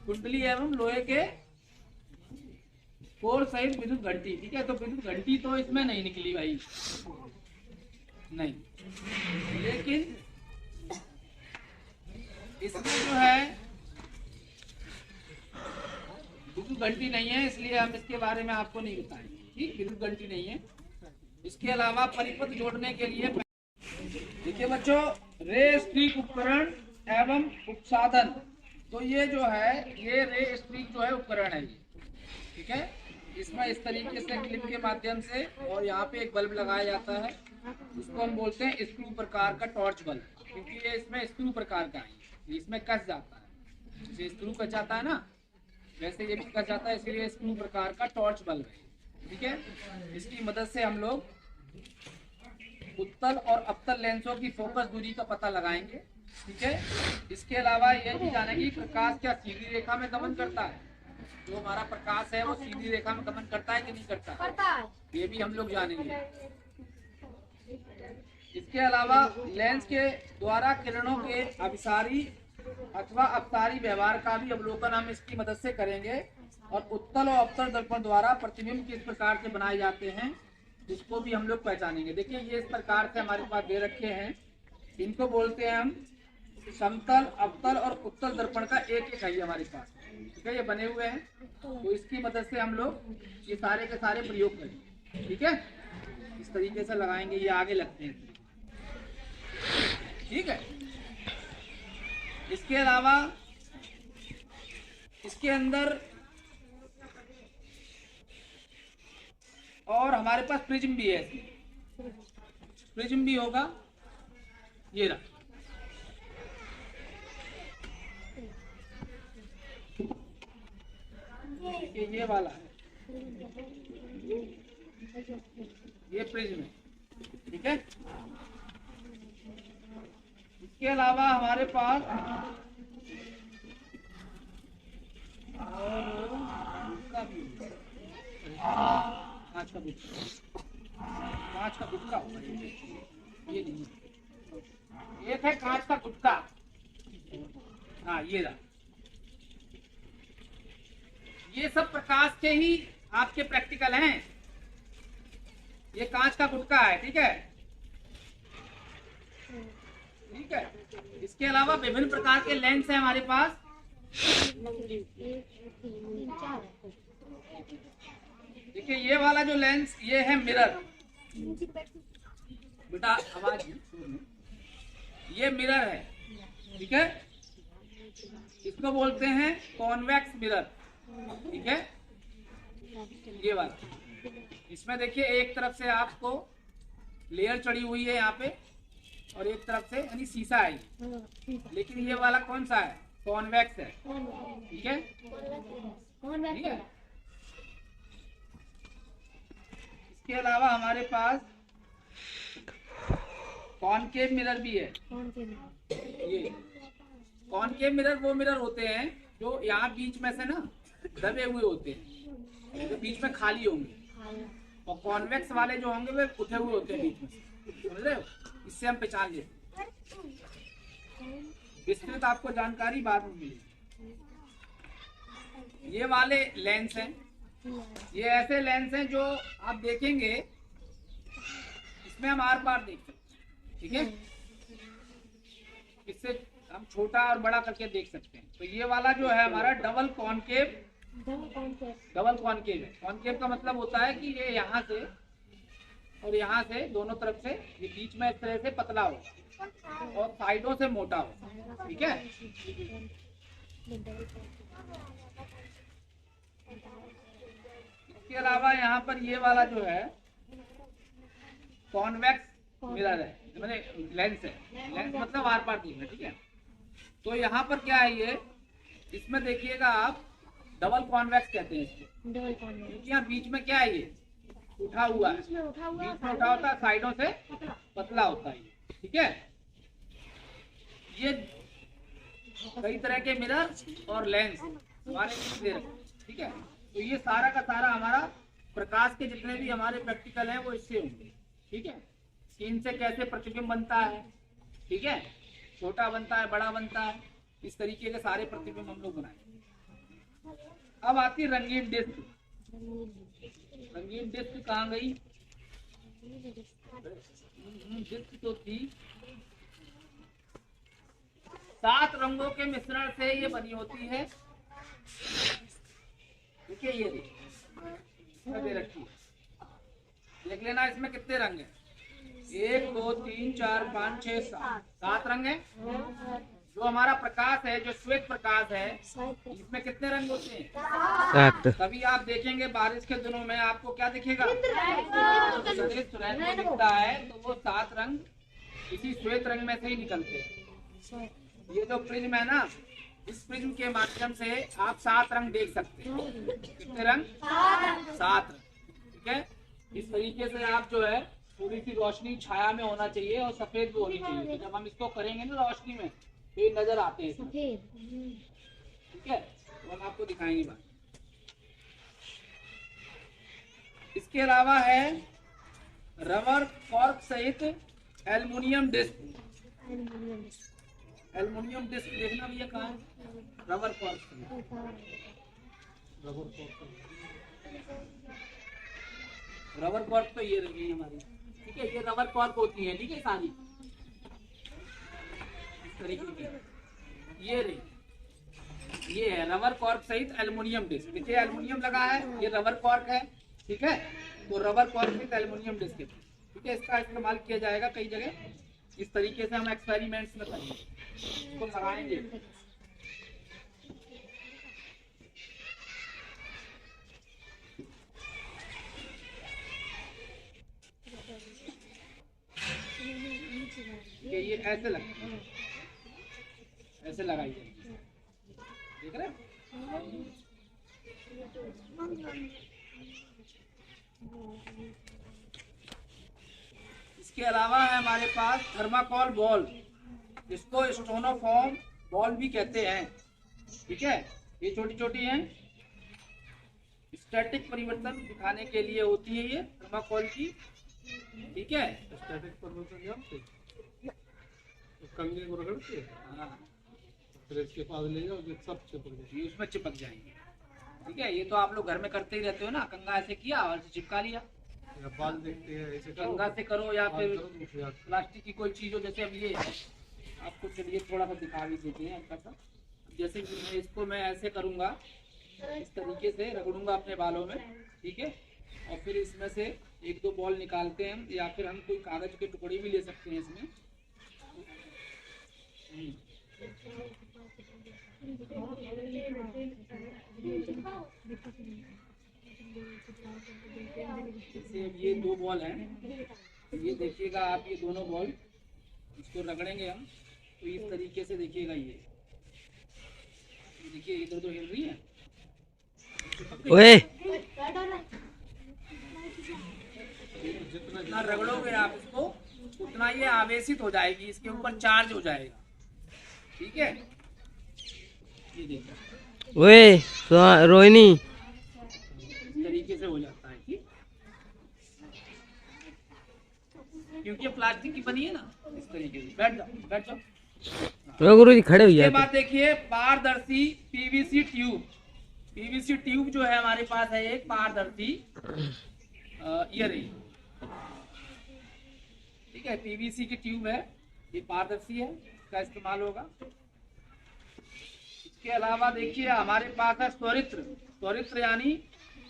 कुंडली एवं लोहे के कोर सहित विद्युत घंटी। ठीक है, तो विद्युत घंटी तो इसमें नहीं निकली भाई, नहीं, लेकिन इसमें जो है विद्युत घंटी नहीं है, इसलिए हम इसके बारे में आपको नहीं बताएंगे। ठीक, विद्युत घंटी नहीं है। इसके अलावा परिपथ जोड़ने के लिए देखिए बच्चों, रे स्ट्रिक उपकरण एवं उपसाधन, तो ये जो है, ये रे स्ट्रिक जो है उपकरण है ये। ठीक है, इसमें इस तरीके से क्लिप के माध्यम से, और यहाँ पे एक बल्ब लगाया जाता है, इसको हम बोलते हैं स्क्रू प्रकार का टॉर्च बल्ब, क्योंकि ये इसमें स्क्रू प्रकार का है, इसमें कस जाता है, जैसे स्क्रू कस जाता है ना, वैसे ये भी कस जाता है, इसलिए स्क्रू प्रकार का टॉर्च बल्ब है। ठीक है, इसकी मदद से हम लोग उत्तल और अवतल लेंसों की फोकस दूरी का पता लगाएंगे। ठीक है, इसके अलावा यह भी जानेंगे प्रकाश क्या सीधी रेखा में गमन करता है, जो हमारा प्रकाश है वो सीधी रेखा में गमन करता है कि नहीं करता, ये भी हम लोग जानेंगे। इसके अलावा लेंस के द्वारा किरणों के अभिसारी अथवा अपसारी व्यवहार का भी अवलोकन हम इसकी मदद से करेंगे, और उत्तल और अवतल दर्पण द्वारा प्रतिबिंब किस प्रकार से बनाए जाते हैं इसको भी हम लोग पहचानेंगे। देखिए ये इस प्रकार से हमारे पास दे रखे हैं, इनको बोलते हैं हम समतल, अवतल और उत्तल दर्पण का एक एक है हमारे पास। ठीक है, ये बने हुए हैं, तो इसकी मदद से हम लोग ये सारे के सारे प्रयोग करेंगे। ठीक है, इस तरीके से लगाएंगे, ये आगे लगते हैं। ठीक है, इसके अलावा इसके अंदर और हमारे पास प्रिज्म भी है, प्रिज्म भी होगा, ये रहा। ये वाला है, ये प्रिज्म है। ठीक है, इसके अलावा हमारे पास और कांच का गुटका होगा ये नहीं, एक है कांच का गुटका। हाँ ये रहा। ये सब प्रकाश के ही आपके प्रैक्टिकल हैं। ये कांच का गुटका है, ठीक है, ठीक है। इसके अलावा विभिन्न प्रकार के लेंस हैं हमारे पास। देखिए ये वाला जो लेंस, ये है मिरर। बेटा आवाज नहीं, ये मिरर है, ठीक है। इसको बोलते हैं कॉन्वेक्स मिरर, ठीक है। ये वाला, इसमें देखिए एक तरफ से आपको लेयर चढ़ी हुई है यहाँ पे, और एक तरफ से यानी शीशा है, लेकिन ये वाला कौन सा है, कॉन्वेक्स है, ठीक है, ठीक है। इसके अलावा हमारे पास कॉनकेव मिरर भी है। ये कॉनकेव मिरर वो मिरर होते हैं जो यहाँ बीच में से ना दबे हुए होते हैं, जो बीच में खाली होंगे, और कॉन्वेक्स वाले जो होंगे वे उठे हुए होते हैं बीच में से, समझ रहे हो। इससे हम पहचान लेते हैं। विस्तृत आपको जानकारी बाद में मिलेगी। ये वाले लेंस हैं, ये ऐसे लेंस हैं जो आप देखेंगे इसमें हम आर पार देख सकते हैं, ठीक है। इससे हम छोटा और बड़ा करके देख सकते हैं। तो ये वाला जो है हमारा डबल कॉनकेव है। कॉनकेव का मतलब होता है कि ये यहाँ से और यहाँ से दोनों तरफ से, ये बीच में इस तरह से पतला हो और साइडों से मोटा हो, ठीक है। इसके अलावा यहाँ पर ये वाला जो है कॉन्वेक्स मिरर है, मैंने लेंस है। लेंस मतलब आर पार देखना, ठीक है। तो यहाँ पर क्या है, ये इसमें देखिएगा आप डबल कॉन्वेक्स कहते हैं इसको, क्योंकि यहाँ बीच में क्या है, ये उठा हुआ है, बीच में उठा होता है, साइडों से पतला होता है, ठीक है। ये कई तरह के मिरर और लेंस हमारे दे रखे, ठीक है। तो ये सारा का सारा हमारा प्रकाश के जितने भी हमारे प्रैक्टिकल हैं वो इससे होंगे, ठीक है। स्क्रीन से कैसे प्रतिबिंब बनता है, ठीक है, छोटा बनता है, बड़ा बनता है, इस तरीके के सारे प्रतिबिंब हम लोग बनाएंगे। अब आती रंगीन डिस्क। रंगीन डिस्क कहाँ गई? डिस्क तो थी, 7 रंगों के मिश्रण से ये बनी होती है। देखिए ये दे रखी है, देख लेना इसमें कितने रंग हैं। 1 2 3 4 5 6 7 रंग हैं। जो हमारा प्रकाश है, जो श्वेत प्रकाश है, इसमें कितने रंग होते हैं? 7। कभी आप देखेंगे बारिश के दिनों में आपको क्या दिखेगा, दिखता है, तो वो 7 रंग इसी श्वेत रंग में से ही निकलते हैं। ये जो प्रिज्म है ना, इस प्रिज्म के माध्यम से आप 7 रंग देख सकते हैं। कितने रंग? 7 रंग, ठीक है। इस तरीके से आप जो है थोड़ी सी रोशनी छाया में होना चाहिए और सफेद भी होनी चाहिए। तो जब हम इसको करेंगे ना रोशनी में, तो ये नजर आते हैं सफेद, ठीक है। तो हम आपको दिखाएंगे बात। इसके अलावा है रबर कॉर्क सहित एल्युमिनियम डिस्क। एल्युमिनियम डिस्क देखना भैया कहाँ है? रबर कॉर्क, रबर कॉर्क तो ये रही हमारी, ठीक है। ये रबर कॉर्क होती है, ठीक है, सारी इस तरीके की। ये रही, ये है रबर कॉर्क सहित एल्युमिनियम डिस्क। देखिए एल्युमिनियम लगा है, ये रबर कॉर्क है, ठीक है। तो रबर कॉर्क सहित एल्युमिनियम डिस्क, ठीक है। इसका इस्तेमाल किया जाएगा कई जगह। इस तरीके से हम एक्सपेरिमेंट्स में करेंगे, इसको लगाएंगे। ये ऐसे लगता है, ऐसे लगाइए, देख रहे हैं? इसके अलावा है हमारे पास थर्माकोल बॉल, जिसको स्टैटिक परिवर्तन दिखाने के लिए होती है ये थर्माकोल की, ठीक है। स्टैटिक परिवर्तन जानते तो कंगे को रगड़ के हाँ, फिर इसके पास ले जाओ, ये सब चिपक जाए। ये उसमें चिपक जाएंगे, ठीक है। ये तो आप लोग घर में करते ही रहते हो ना, कंगा ऐसे किया और चिपका लिया। या बाल देखते हैं ऐसे करो, कंगा से करो या बाल फिर करो दूसरे हाथ से। प्लास्टिक की कोई चीज हो, जैसे अब ये आपको चलिए थोड़ा सा दिखा भी देते हैं हल्का सा। जैसे कि मैं इसको मैं ऐसे करूंगा, इस तरीके से रगड़ूंगा अपने बालों में, ठीक है। और फिर इसमें से एक दो बॉल निकालते हैं हम, या फिर हम कोई कागज के टुकड़े भी ले सकते हैं इसमें। जैसे अब ये दो बॉल हैं, ये देखिएगा आप, ये दोनों बॉल इसको रगड़ेंगे हम तो इस तरीके से देखिएगा, ये देखिए इधर उधर हिल रही है। ओए जितना रगड़ोगे आप इसको उतना ये आवेशित हो जाएगी, इसके ऊपर चार्ज हो जाएगा, ठीक है। ये देखिए ओए रोहिणी, इस तरीके से हो जाता है, ठीक। क्योंकि ये प्लास्टिक की बनी है ना, इस तरीके से। बैठ जाओ बैठ जाओ। गुरु जी खड़े हो इसके जाते। बाद देखिए पारदर्शी पीवीसी ट्यूब। पीवीसी ट्यूब जो है हमारे पास है एक पारदर्शी ईयरिंग, ठीक है। पीवीसी की ट्यूब है, ये पारदर्शी है, इसका इस्तेमाल होगा। इसके अलावा देखिए हमारे पास है स्वरित्र। स्वरित्र यानी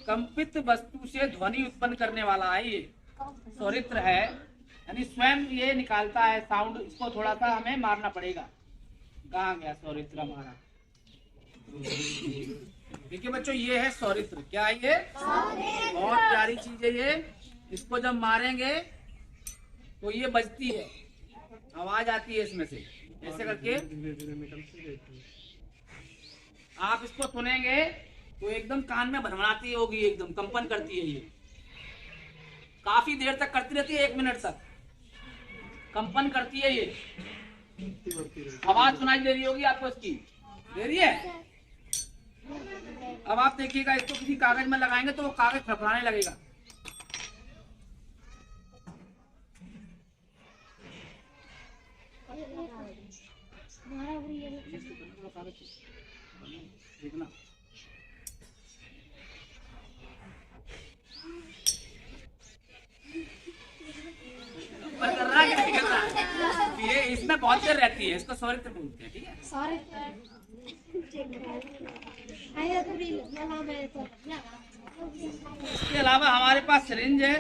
कंपित वस्तु से ध्वनि उत्पन्न करने वाला है ये स्वरित्र है, यानी स्वयं ये निकालता है साउंड। इसको थोड़ा सा हमें मारना पड़ेगा। कहाँ गया स्वरित्र हमारा? देखिए बच्चों, ये है स्वरित्र। क्या है ये? बहुत प्यारी चीज है ये। इसको जब मारेंगे तो ये बजती है, आवाज आती है इसमें से, ऐसे करके धीरे धीरे निकलती रहती है। आप इसको सुनेंगे तो एकदम कान में भरभराती होगी, एकदम कंपन करती है ये। काफी देर तक करती रहती है, 1 मिनट तक कंपन करती है ये। आवाज सुनाई दे रही होगी आपको इसकी, दे रही है। अब आप देखिएगा, इसको किसी कागज में लगाएंगे तो वो कागज फड़फड़ाने लगेगा। देखना पर कर रहा है कि नहीं कर रहा है? ये इसमें बहुत देर रहती है, इसको स्वरित्र बोलते हैं, ठीक है। इसके अलावा हमारे पास सिरिंज है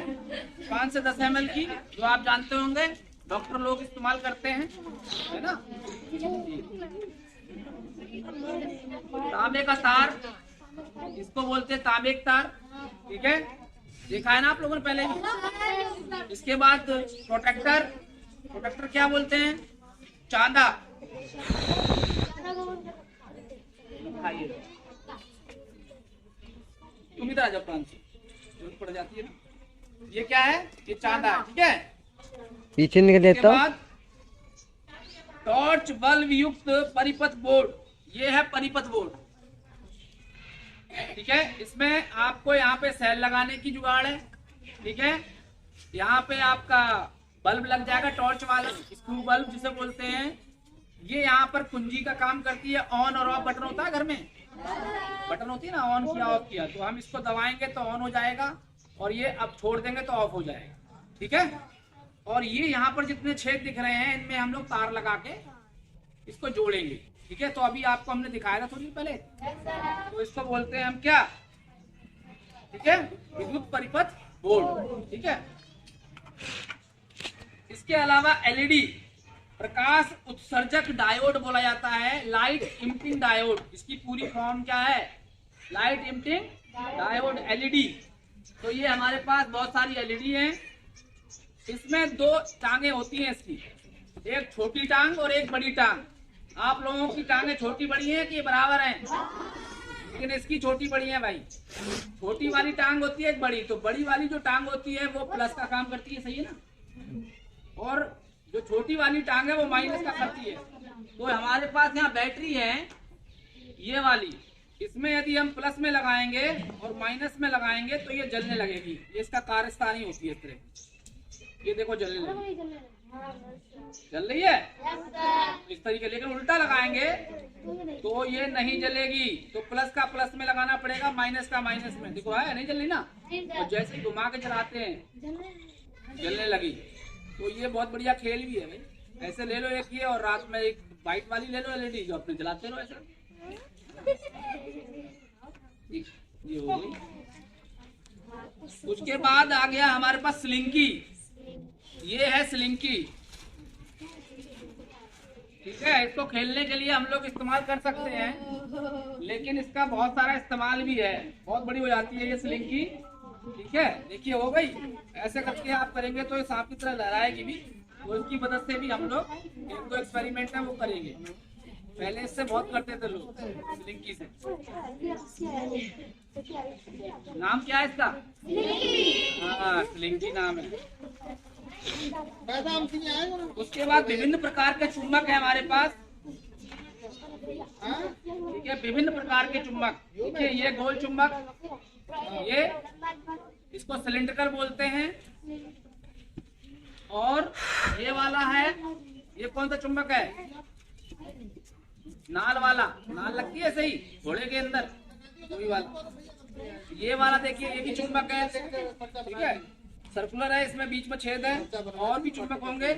5 से 10 ml की, जो आप जानते होंगे डॉक्टर लोग इस्तेमाल करते हैं, है ना। तांबे का तार, इसको बोलते हैं तांबे का तार, ठीक है। देखा है ना आप लोगों ने पहले भी। इसके बाद प्रोटेक्टर। प्रोटेक्टर क्या बोलते हैं? चांदा। तुम इधर आ जाओ प्रांत से, जरूरत पड़ जाती है ना। ये क्या है? ये चांदा है, ठीक है। पीछे निकल इसके देता हूँ। बाद टॉर्च बल्ब युक्त परिपथ बोर्ड। ये है परिपथ बोर्ड, ठीक है। इसमें आपको यहाँ पे सेल लगाने की जुगाड़ है, ठीक है। यहाँ पे आपका बल्ब लग जाएगा, टॉर्च वाला स्क्रू बल्ब जिसे बोलते हैं। ये यहाँ पर कुंजी का काम करती है। ऑन और ऑफ बटन होता है घर में, बटन होती है ना, ऑन किया ऑफ किया, तो हम इसको दबाएंगे तो ऑन हो जाएगा, और ये अब छोड़ देंगे तो ऑफ हो जाएगा, ठीक है। और ये यहाँ पर जितने छेद दिख रहे हैं, इनमें हम लोग तार लगा के इसको जोड़ेंगे, ठीक है। तो अभी आपको हमने दिखाया था थोड़ी पहले, तो इसको बोलते हैं हम क्या, ठीक है, विद्युत परिपथ बोर्ड, ठीक है। इसके अलावा एलईडी, प्रकाश उत्सर्जक डायोड बोला जाता है। लाइट इमिटिंग डायोड, इसकी पूरी फॉर्म क्या है? Light emitting diode, LED. तो ये हमारे पास बहुत सारी एलईडी हैं। इसमें 2 टांगे होती हैं इसकी, एक छोटी टांग और एक बड़ी टांग। आप लोगों की टांगे छोटी बड़ी हैं कि बराबर हैं? लेकिन इसकी छोटी बड़ी है भाई। छोटी वाली टांग होती है एक बड़ी, तो बड़ी वाली जो टांग होती है वो प्लस का काम करती है, सही है ना। और जो छोटी वाली टांग है वो माइनस का करती है। तो हमारे पास यहाँ बैटरी है, ये वाली, इस इसमें यदि हम प्लस में लगाएंगे और माइनस में लगाएंगे तो ये जलने लगेगी। ये इसका कार्यस्थानी होती है इस तरह। ये देखो जलने लगी, जल रही है इस तरीके। लेकिन उल्टा लगाएंगे तो ये नहीं जलेगी। तो प्लस का प्लस में लगाना पड़ेगा, माइनस का माइनस में। देखो है नहीं जल रही ना। और जैसे ही घुमा के चलाते हैं जलने लगी। तो ये बहुत बढ़िया खेल भी है भाई। ऐसे ले लो एक ये, और रात में एक वाइट वाली ले लो एलईडी, जो अपने जलाते रहो ऐसे। ये हो गई। उसके बाद आ गया हमारे पास स्लिंकी। ये है स्लिंकी, ठीक है। इसको खेलने के लिए हम लोग इस्तेमाल कर सकते हैं, लेकिन इसका बहुत सारा इस्तेमाल भी है। बहुत बड़ी हो जाती है ये स्लिंकी, ठीक है। देखिए हो गई। ऐसे करके आप करेंगे तो ये सांप की तरह लहराएगी भी। तो इसकी मदद से भी हम लोग एक दो एक्सपेरिमेंट है वो करेंगे। पहले इससे बहुत करते थे लोग, स्लिंकी से। नाम क्या है इसका? हाँ स्लिंकी नाम है। उसके बाद विभिन्न प्रकार के चुम्बक है हमारे पास, ठीक है। विभिन्न प्रकार के चुम्बक, ठीक है। ये गोल चुम्बक, ये इसको सिलिंड्रिकल बोलते हैं। और ये वाला है, ये कौन सा चुम्बक है? नाल वाला। नाल लगती है सही घोड़े के अंदर, वही वाला। ये वाला देखिए, ये भी चुम्बक है, ठीक है। सर्कुलर है, इसमें बीच में छेद है। और भी चुम्बक होंगे,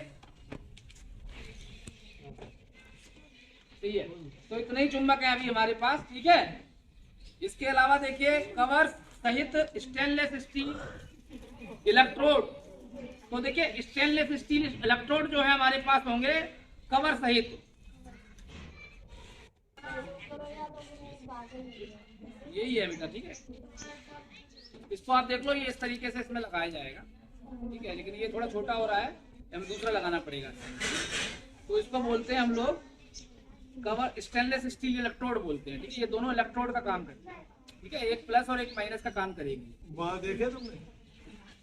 ठीक है। तो इतने ही चुम्बक है अभी हमारे पास, ठीक है। इसके अलावा देखिए कवर सहित स्टेनलेस स्टील इलेक्ट्रोड। तो देखिए स्टेनलेस स्टील इलेक्ट्रोड जो है हमारे पास होंगे कवर सहित। यही है बेटा, ठीक है। इसको आप देख लो, ये इस तरीके से इसमें लगाया जाएगा, ठीक है। लेकिन ये थोड़ा छोटा हो रहा है, हमें दूसरा लगाना पड़ेगा। तो इसको बोलते हैं हम लोग कवर स्टेनलेस स्टील इलेक्ट्रोड बोलते हैं, ठीक है। ये दोनों इलेक्ट्रोड का काम करते हैं, ठीक है। एक प्लस और एक माइनस का काम करेगी। वहाँ देखे तुमने,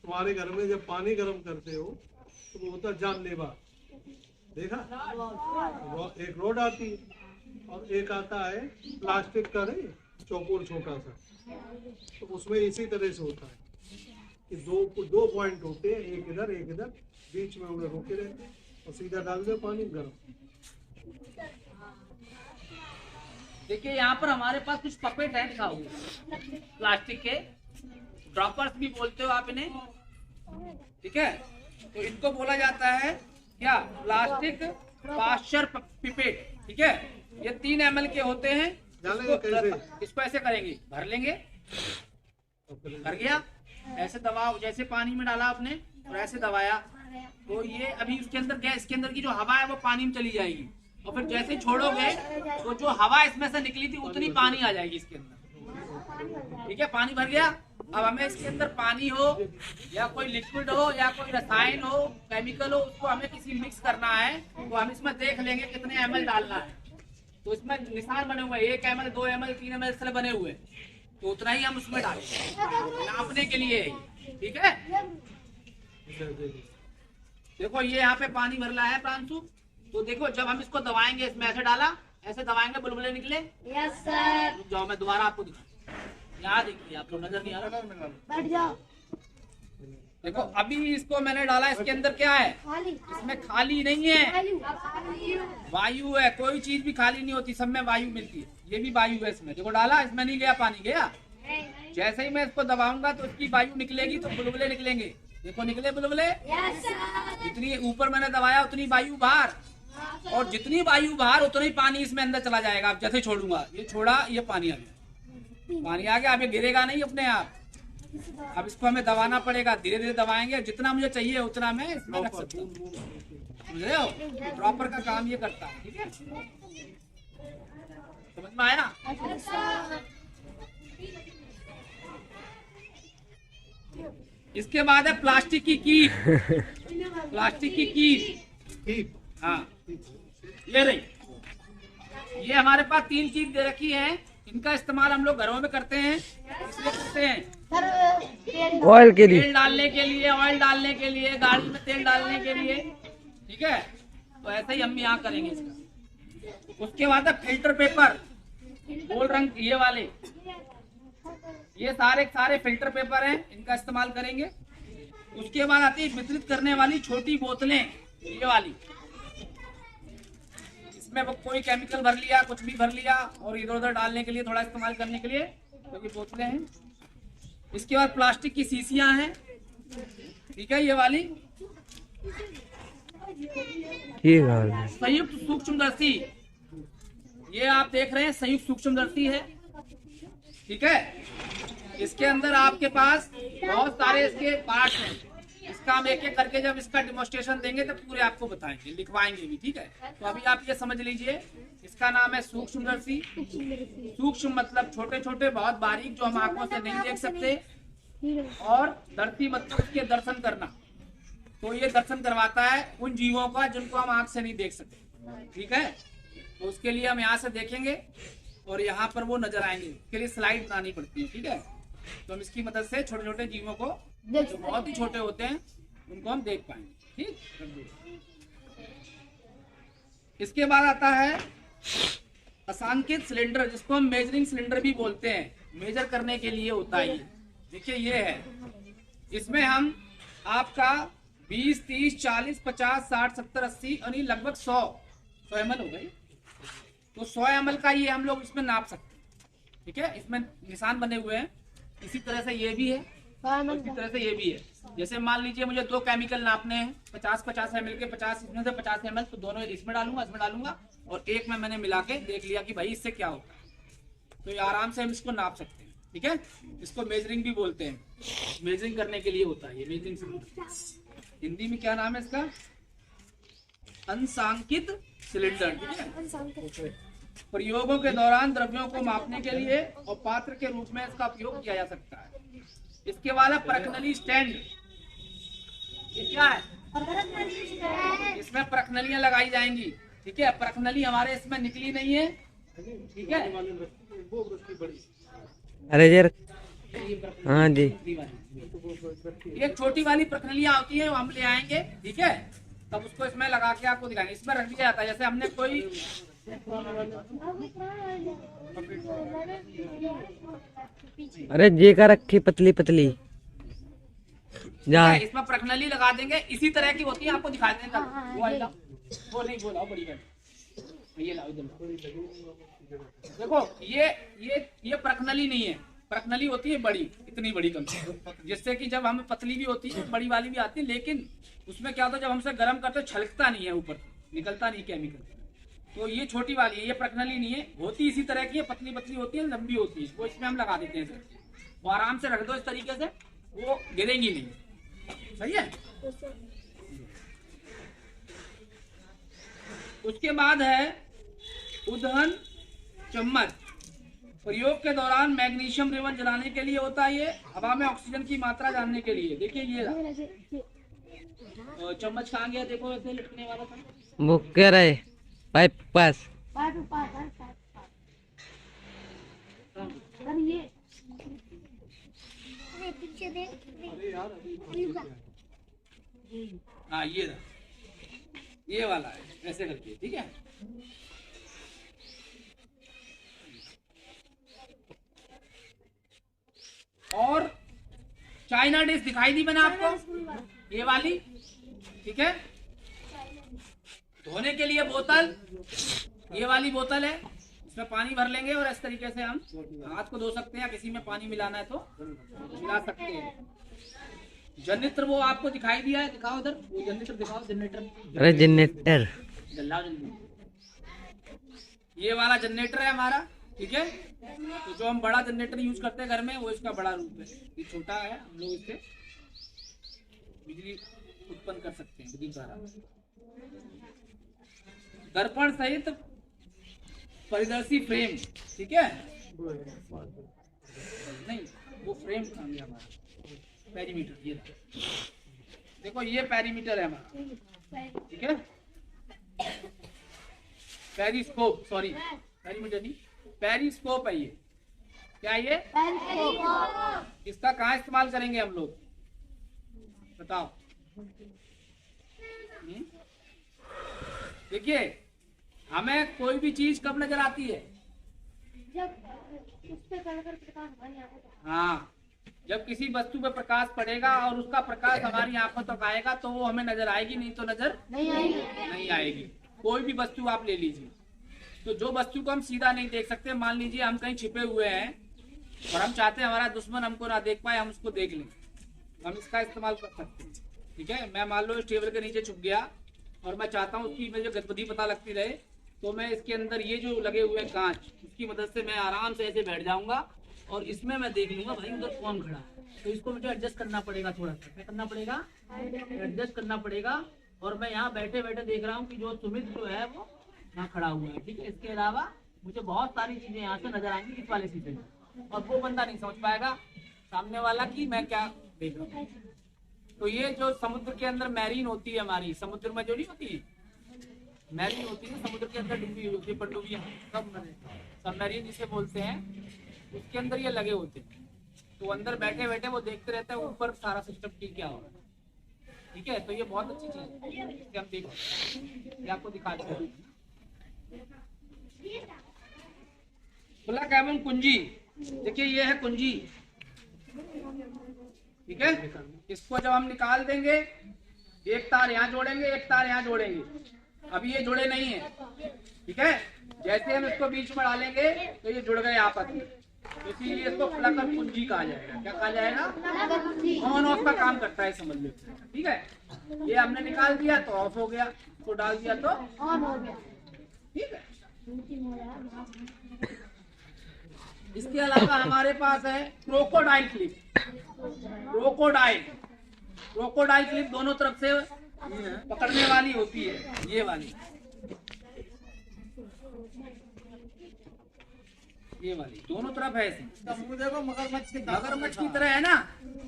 तुम्हारे घर में जब पानी गर्म करते हो तो वो होता जानलेवा, देखा? एक रोड आती है और एक आता है प्लास्टिक का, नहीं चौकोर छोटा सा। तो उसमें इसी तरह से होता है कि दो पॉइंट होते हैं, एक इधर एक इधर, बीच में उन्हें रोके रहते हैं और सीधा डाल दो पानी गर्म। देखिए यहाँ पर हमारे पास कुछ पपेट है दिखा हुआ, प्लास्टिक के ड्रॉपर्स भी बोलते हो आप इन्हें, ठीक है। तो इनको बोला जाता है क्या? प्लास्टिक पाश्चर पिपेट, ठीक है। ये 3 ml के होते हैं। इसको ऐसे करेंगे, भर लेंगे, भर गया। ऐसे दबाओ, जैसे पानी में डाला आपने और ऐसे दबाया, तो ये अभी उसके अंदर क्या, इसके अंदर की जो हवा है वो पानी में चली जाएगी। और फिर जैसे ही छोड़ोगे तो जो हवा इसमें से निकली थी उतनी पानी आ जाएगी इसके अंदर, ठीक है। पानी भर गया। अब हमें इसके अंदर पानी हो या कोई लिक्विड हो या कोई रसायन हो, केमिकल हो, उसको हमें किसी मिक्स करना है। तो हम इसमें देख लेंगे कितने ml डालना है। तो इसमें निशान बने हुए, 1 ml 2 ml 3 ml इस तरह बने हुए, तो उतना ही हम उसमें डालेंगे नापने के लिए, ठीक है। देखो ये यहाँ पे पानी भरला है प्रांशु। तो देखो जब हम इसको दबाएंगे, इसमें ऐसे डाला, ऐसे दबाएंगे, बुलबुले निकले। Yes sir. रुक जाओ, मैं दोबारा आपको दिखा। यहाँ देखिए, आप लोग नजर नहीं आ रहा, बैठ जाओ। देखो अभी इसको मैंने डाला, इसके अंदर क्या है? इसमें खाली नहीं है, वायु है। कोई चीज भी खाली नहीं होती, सब में वायु मिलती है। ये भी वायु है इसमें। देखो डाला, इसमें नहीं गया पानी, गया। जैसे ही मैं इसको दबाऊंगा तो इसकी वायु निकलेगी, तो बुलबुले निकलेंगे। देखो निकले बुलबुले। जितनी ऊपर मैंने दबाया उतनी वायु बाहर, और जितनी वायु बाहर उतना ही पानी इसमें अंदर चला जाएगा। अब जैसे छोड़ूंगा, ये छोड़ा, ये पानी आ गया, पानी आ गया। अब ये गिरेगा नहीं अपने आप। अब इसको हमें दबाना पड़ेगा, धीरे धीरे दबाएंगे। जितना मुझे चाहिए उतना मैं इसमें रख सकता हूँ, समझ रहे हो? ड्रॉपर का काम ये करता है, ठीक है। समझ में आया ना? इसके बाद है प्लास्टिक की कीट। प्लास्टिक की कीट, हाँ ये रही। ये हमारे पास 3 कीट दे रखी है। इनका इस्तेमाल हम लोग घरों में करते हैं। इसलिए करते हैं ऑयल के लिए, तेल डालने के लिए, ऑयल डालने के लिए, गाड़ी में तेल डालने के लिए, ठीक है। तो ऐसे ही हम यहाँ करेंगे इसका। उसके बाद है फिल्टर पेपर। बोल ट्रंक ये वाले, ये सारे फिल्टर पेपर हैं, इनका इस्तेमाल करेंगे। उसके बाद आती है वितरित करने वाली छोटी बोतलें, ये वाली, इसमें वो कोई केमिकल भर लिया, कुछ भी भर लिया और इधर उधर डालने के लिए, थोड़ा इस्तेमाल करने के लिए, तो ये बोतलें हैं। इसके बाद प्लास्टिक की शीशियां हैं, ठीक है, ये वाली। संयुक्त सूक्ष्मदर्शी, ये आप देख रहे हैं संयुक्त सूक्ष्मदर्शी है, ठीक है। इसके अंदर आपके पास बहुत सारे इसके पार्ट्स हैं। इसका हम एक एक करके जब इसका डेमोस्ट्रेशन देंगे तो पूरे आपको बताएंगे, लिखवाएंगे भी, ठीक है। तो अभी आप ये समझ लीजिए, इसका नाम है सूक्ष्मदर्शी। सूक्ष्म मतलब छोटे छोटे, बहुत बारीक, जो हम आंखों से नहीं देख सकते, और दर्शी मतलब इसके दर्शन करना। तो ये दर्शन करवाता है उन जीवों का जिनको हम आंख से नहीं देख सकते, ठीक है। तो उसके लिए हम यहाँ से देखेंगे और यहाँ पर वो नजर आएंगे, उसके लिए स्लाइड बनानी पड़ती है, ठीक है। तो हम इसकी मदद से छोटे छोटे जीवों को, जो बहुत ही छोटे होते हैं, उनको हम देख पाएंगे, ठीक। इसके बाद आता है असांकित सिलेंडर, जिसको हम मेजरिंग सिलेंडर भी बोलते हैं, मेजर करने के लिए होता है। देखिए ये है, इसमें हम आपका 20, 30, 40, 50, 60, 70, 80 यानी लगभग 100 ml हो गई। तो 100 ml का ये हम लोग इसमें नाप सकते हैं, ठीक है। इसमें निशान बने हुए हैं, इसी तरह से ये भी है, इसी तरह से ये भी है। जैसे मान लीजिए मुझे 2 केमिकल नापने हैं, 50-50 ml के, 50 इसमें से 50 ml, तो दोनों इसमें डालूंगा और एक में मैंने मिला के देख लिया कि भाई इससे क्या होता है। तो ये आराम से हम इसको नाप सकते हैं, ठीक है। इसको मेजरिंग भी बोलते हैं, मेजरिंग करने के लिए होता है ये मेजरिंग सिलेंडर। हिंदी में क्या नाम है इसका? अंशांकित सिलेंडर, ठीक है। प्रयोगों के दौरान द्रव्यों को मापने के लिए और पात्र के रूप में इसका उपयोग किया जा सकता है। इसके बाद है प्रखनली स्टैंड। ये क्या है? इसमें प्रखनलियां लगाई जाएंगी, ठीक है। प्रखनली हमारे इसमें निकली नहीं है, ठीक है। अरे यार, हाँ जी, एक छोटी वाली प्रखनलियां होती है, वो हम ले आएंगे, ठीक है। तब उसको इसमें लगा के आपको दिखाएंगे। इसमें रख दिया जाता है, जैसे हमने कोई अरे जे का रखी पतली पतली जा, इसमें प्रखनली लगा देंगे, इसी तरह की होती है, आपको दिखा देंगे। वो नहीं बोला बड़ी बड़ी, ये लाओ इधर। देखो ये प्रखनली नहीं है, प्रखनली होती है बड़ी, इतनी बड़ी कम से, जिससे कि जब हमें पतली भी होती है, बड़ी वाली भी आती है, लेकिन उसमें क्या होता है, जब हमसे गर्म करते छलकता नहीं है, ऊपर निकलता नहीं केमिकल। तो ये छोटी वाली है, ये प्रखनली नहीं है, होती इसी तरह की है, पतली पतली होती है, लंबी होती है, वो इसमें हम लगा देते हैं। वो आराम से रख दो इस तरीके से, वो गिरेंगी नहीं, सही है। उसके बाद है उदहन चम्मच। प्रयोग के दौरान मैग्नीशियम रिबन जलाने के लिए होता है, ये हवा में ऑक्सीजन की मात्रा जानने के लिए। देखिए ये चम्मच कहाँ गया, देखो ऐसे लटकने वाला था, वो कह रहे पाइप पास। हाँ ये वाला है, ऐसे करके, ठीक है। और चाइना डिश दिखाई दी मैंने आपको, ये वाली, ठीक है। धोने के लिए बोतल, ये वाली बोतल है, इसमें पानी भर लेंगे और इस तरीके से हम हाथ को धो सकते हैं, किसी में पानी मिलाना है तो मिला सकते हैं। जनरेटर वो आपको दिखाई दिया है, दिखाओ इधर, वो जनरेटर दिखाओ, जनरेटर। अरे जनरेटर, ये वाला जनरेटर है हमारा, ठीक है। तो जो हम बड़ा जनरेटर यूज करते हैं घर में, वो इसका बड़ा रूप है। ये छोटा है, हम लोग इससे बिजली उत्पन्न कर सकते हैं बिजली द्वारा। दर्पण सहित परिदर्शी फ्रेम, ठीक है। नहीं, वो फ्रेम काम है हमारा, पेरीमीटर। ये देखो, ये पेरीमीटर है हमारा, ठीक है। पेरिस्कोप, सॉरी पेरीमीटर नहीं, पेरिस्कोप है ये। क्या ये? इसका कहाँ इस्तेमाल करेंगे हम लोग, बताओ। देखिए, हमें कोई भी चीज कब नजर आती है, जब उस पे कड़कर प्रकाश हमारी आंखों तक हाँ, जब किसी वस्तु पे प्रकाश पड़ेगा और उसका प्रकाश हमारी आंखों तक आएगा तो वो हमें नजर आएगी, नहीं तो नजर नहीं आएगी। नहीं आएगी। कोई भी वस्तु आप ले लीजिए, तो जो वस्तु को हम सीधा नहीं देख सकते, मान लीजिए हम कहीं छिपे हुए हैं और हम चाहते हैं हमारा दुश्मन हमको ना देख पाए, हम उसको देख लें, हम इसका इस्तेमाल कर सकते हैं। ठीक है, मैं मान लो इस टेबल के नीचे छुप गया और मैं चाहता हूँ उसकी मुझे गतिविधि पता लगती रहे, तो मैं इसके अंदर ये जो लगे हुए हैं कांच, उसकी मदद से मैं आराम से ऐसे बैठ जाऊंगा और इसमें मैं देख लूंगा भाई उधर कौन खड़ा है। तो इसको मुझे एडजस्ट करना पड़ेगा, थोड़ा सा क्या करना पड़ेगा, एडजस्ट करना पड़ेगा। और मैं यहाँ बैठे बैठे देख रहा हूँ कि जो सुमित जो है वो यहाँ खड़ा हुआ है। ठीक है, इसके अलावा मुझे बहुत सारी चीजें यहाँ से नजर आएंगी इस वाले शीशे में, और वो बंदा नहीं समझ पाएगा सामने वाला कि मैं क्या देख रहा हूँ। तो ये जो समुद्र के अंदर मैरीन होती है हमारी, समुद्र में जो नहीं होती है मैरीन होती है, समुद्र के अंदर डूबी हुई होती है, पनडुब्बियां, सबमरीन जिसे बोलते हैं, उसके अंदर ये लगे होते हैं। तो अंदर बैठे बैठे वो देखते रहते हैं ऊपर सारा सिस्टम ठीक क्या हो रहा है। ठीक है, तो ये बहुत अच्छी चीज है, इसे हम देख ये आपको दिखा देते हैं। ब्लैक एवं कुंजी, देखिए ये है कुंजी। ठीक है, इसको जब हम निकाल देंगे, एक तार यहाँ जोड़ेंगे, एक तार यहाँ जोड़ेंगे। अभी ये जुड़े नहीं है। ठीक है, जैसे हम इसको बीच में डालेंगे तो ये जुड़ गए आपस में, तो इसीलिए इसको प्लग और कुंजी कहा जाएगा। क्या कहा जाएगा, ऑन ऑफ का काम करता है, समझ लो। ठीक है, ये हमने निकाल दिया तो ऑफ हो गया, इसको डाल दिया तो ऑन हो गया। ठीक है, इसके अलावा हमारे पास है क्रोकोडाइल क्लिप। क्रोकोडाइल क्लिप दोनों तरफ से पकड़ने वाली होती है, ये वाली, ये वाली दोनों तरफ है। इसका मुंह देखो मगरमच्छ की तरह है ना,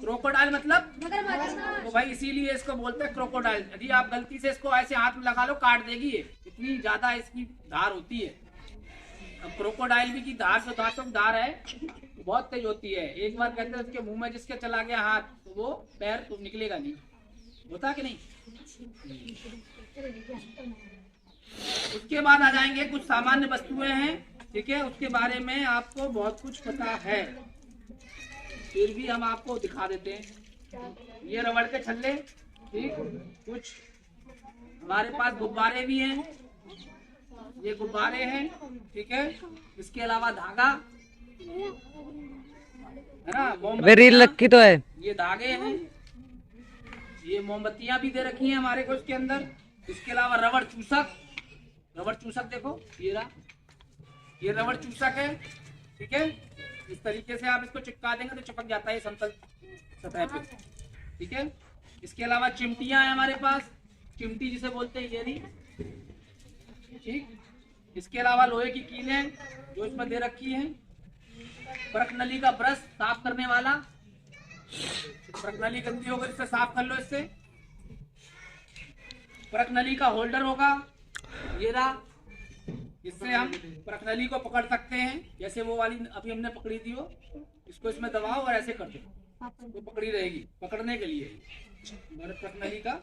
क्रोकोडाइल मतलब तो भाई इसीलिए इसको बोलते हैं क्रोकोडाइल। यदि आप गलती से इसको ऐसे हाथ में लगा लो, काट देगी ये, इतनी ज्यादा इसकी धार होती है। अब क्रोकोडाइल भी की धार, जो दांतों की धार है बहुत तेज होती है। एक बार कहते हैं उसके मुंह में जिसके चला गया हाथ, तो वो पैर तो निकलेगा नहीं, होता कि नहीं। उसके बाद आ जाएंगे कुछ सामान्य वस्तुएं हैं। ठीक है, उसके बारे में आपको बहुत कुछ पता है, फिर भी हम आपको दिखा देते हैं। ये रबड़ के छल्ले, ठीक, कुछ हमारे पास गुब्बारे भी हैं, ये गुब्बारे हैं। ठीक है, इसके अलावा धागा है ना, रील रखी तो है, ये धागे हैं, ये मोमबत्तियां भी दे रखी हैं हमारे को इसके अंदर। इसके अलावा रबड़ चूसक देखो, ये रबड़ चूसक है। ठीक है, इस तरीके से आप इसको चिपका देंगे तो चिपक जाता है समतल सतह पे। ठीक है, इसके अलावा चिमटियां हैं हमारे पास, चिमटी जिसे बोलते हैं, ये नहीं। ठीक, इसके अलावा लोहे की कीलें जो इसमें दे रखी हैं, परख नली का ब्रश साफ करने वाला, परख नली गंदी होगी इससे साफ कर लो इससे। परख नली का होल्डर होगा, ये रहा, इससे हम परख नली को पकड़ सकते हैं। जैसे वो वाली अभी हमने पकड़ी थी, वो इसको इसमें दबाओ और ऐसे कर दो, वो पकड़ी रहेगी, पकड़ने के लिए परख नली का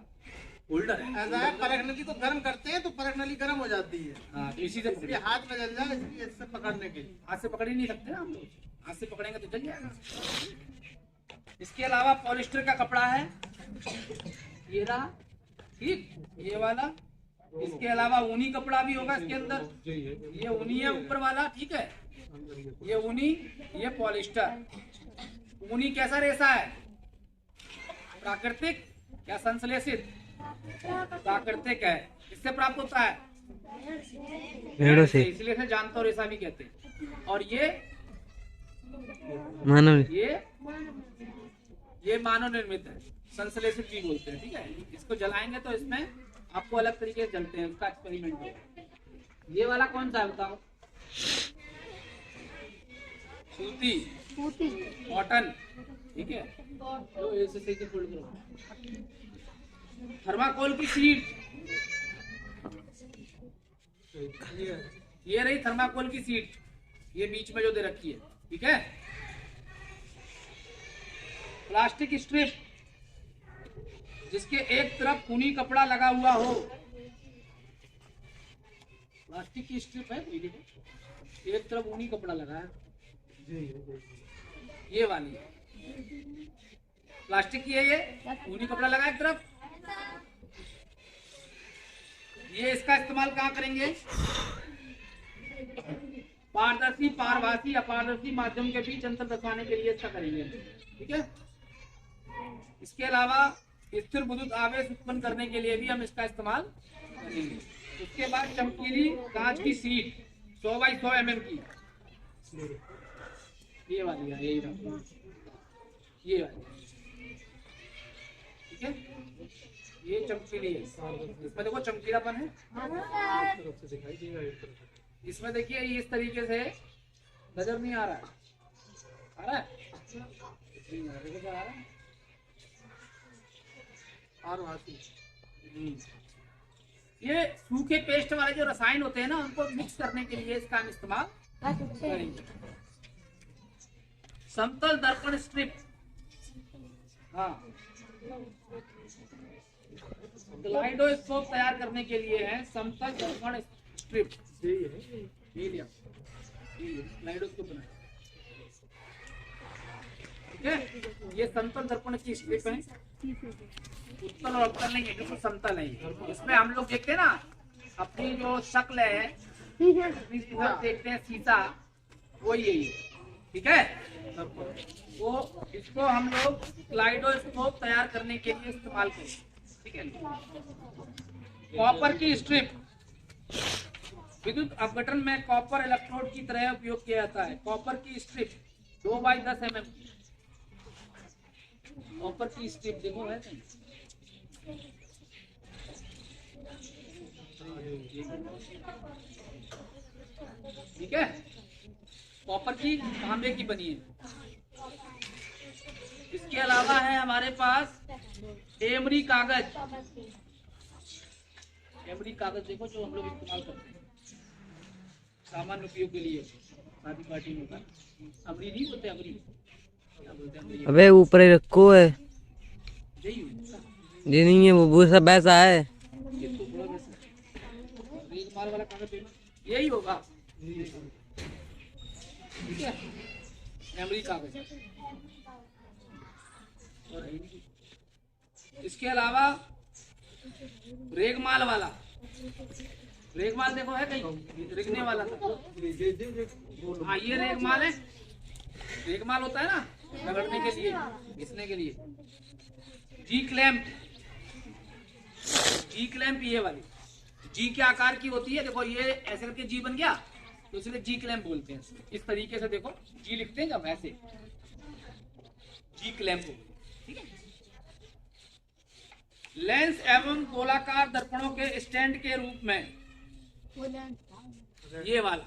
होल्डर है। ऐसा है, परख नली तो गर्म करते हैं तो परख नली गर्म हो जाती है। हाँ, तो इसी से इसलिए हाथ में जल जाए, इसलिए इससे पकड़ने के लिए। हाथ से पकड़ ही नहीं सकते ना हम लोग, हाथ से पकड़ेंगे तो जल जाएगा। इसके अलावा पॉलिस्टर का कपड़ा है, ये रहा, ठीक, ये वाला। इसके अलावा ऊनी कपड़ा भी होगा इसके अंदर, ये ऊनी है ऊपर वाला। ठीक है, ये ऊनी, ये पॉलिस्टर। ऊनी कैसा रेशा है, प्राकृतिक या संश्लेषित, प्राकृतिक है। इससे प्राप्त होता है भेड़ों से, इसलिए इसे जानता और रेशा भी कहते हैं। और ये मानव, ये मानव निर्मित है, संश्लेषित भी बोलते हैं। ठीक है, इसको जलाएंगे तो इसमें आपको अलग तरीके से जलते हैं, उसका एक्सपेरिमेंट होगा। ये वाला कौन सा है बताओ, सूती, कॉटन। ठीक है, तो ऐसे सही से फोल्ड करो। थर्माकोल की शीट, ये रही थर्माकोल की शीट, ये बीच में जो दे रखी है। ठीक है, प्लास्टिक स्ट्रिप, जिसके एक तरफ ऊनी कपड़ा लगा हुआ हो, प्लास्टिक की स्ट्रिप है कोई, देखो एक तरफ ऊनी कपड़ा लगा है, जी ये वाली प्लास्टिक की है, ये ऊनी कपड़ा लगा एक तरफ। ये इसका इस्तेमाल कहाँ करेंगे? पारदर्शी, पारभासी, अपारदर्शी माध्यम के बीच अंतर दर्शाने के लिए इसका करेंगे, ठीक है। इसके अलावा स्थिर विद्युत आवेश उत्पन्न करने के लिए भी हम इसका इस्तेमाल करेंगे। उसके बाद चमकीली कांच की सीट 100 बाई 100 mm की, ये वाली है, यही रखो, ये वाली, ठीक है। ये चमकीली है, इसमें देखो चमकीलापन है, तरफ से दिखाई देगा, एक तरफ से। इसमें देखिए ये इस तरीके से नजर नहीं आ रहा है, आ रहा है? नहीं आ रहा है, देखो क्या आ रहा है? पारभासी। ये सूखे पेस्ट वाले जो रसायन होते हैं ना, उनको मिक्स करने के लिए इसका हम इस्तेमाल करेंगे। समतल दर्पण स्ट्रिप, हाँ, ग्लाइडोस्कोप तैयार करने के लिए है समतल दर्पण स्ट्रिप, यही है। ये लिया, ग्लाइडोस्कोप बनाया, ठीक है। ये समतल दर्पण की स्ट्रिप है, उत्तल और अवतल नहीं है, बिल्कुल समतल है। इसमें हम लोग देखते हैं ना अपनी जो शक्ल है, देखते हैं शीशा, वो यही है, ठीक है। वो इसको हम लोग ग्लाइडोस्कोप तैयार करने के लिए इस्तेमाल करें, ठीक है। कॉपर की स्ट्रिप, विद्युत अपघटन में कॉपर इलेक्ट्रोड की तरह उपयोग किया जाता है। कॉपर की स्ट्रिप 2 बाई 10 mm, कॉपर की स्ट्रिप देखो है कहीं? ठीक है, कॉपर की, तांबे की बनी है। इसके अलावा है हमारे पास एमरी कागज, एमरी कागज देखो जो हम लोग इस्तेमाल करते हैं सामान्य उपयोग के लिए, शादी पार्टी में। अमरी नहीं बोलते, अमरी क्या बोलते हैं? अमरी, अबे ऊपर ही रखो है, यही होता है। ये नहीं है, वो सब वैसा है। ये तो बड़ा वैसा रेग माल वाला कागज है, यही होगा, ठीक है, एमरी कागज। और इसके अलावा रेगमाल वाला, रेगमाल देखो है कहीं? रेगने वाला था, हाँ ये रेगमाल है, रेगमाल होता है ना रगड़ने के लिए, घिसने के लिए। जी क्लैंप, जी क्लैंप ये वाली, जी के आकार की होती है, देखो ये ऐसे करके जी बन गया तो इसलिए जी क्लैंप बोलते हैं। इस तरीके से देखो जी लिखते हैं जब ऐसे, जी क्लैंप, ठीक है। लेंस एवं गोलाकार दर्पणों के स्टैंड के रूप में ये वाला,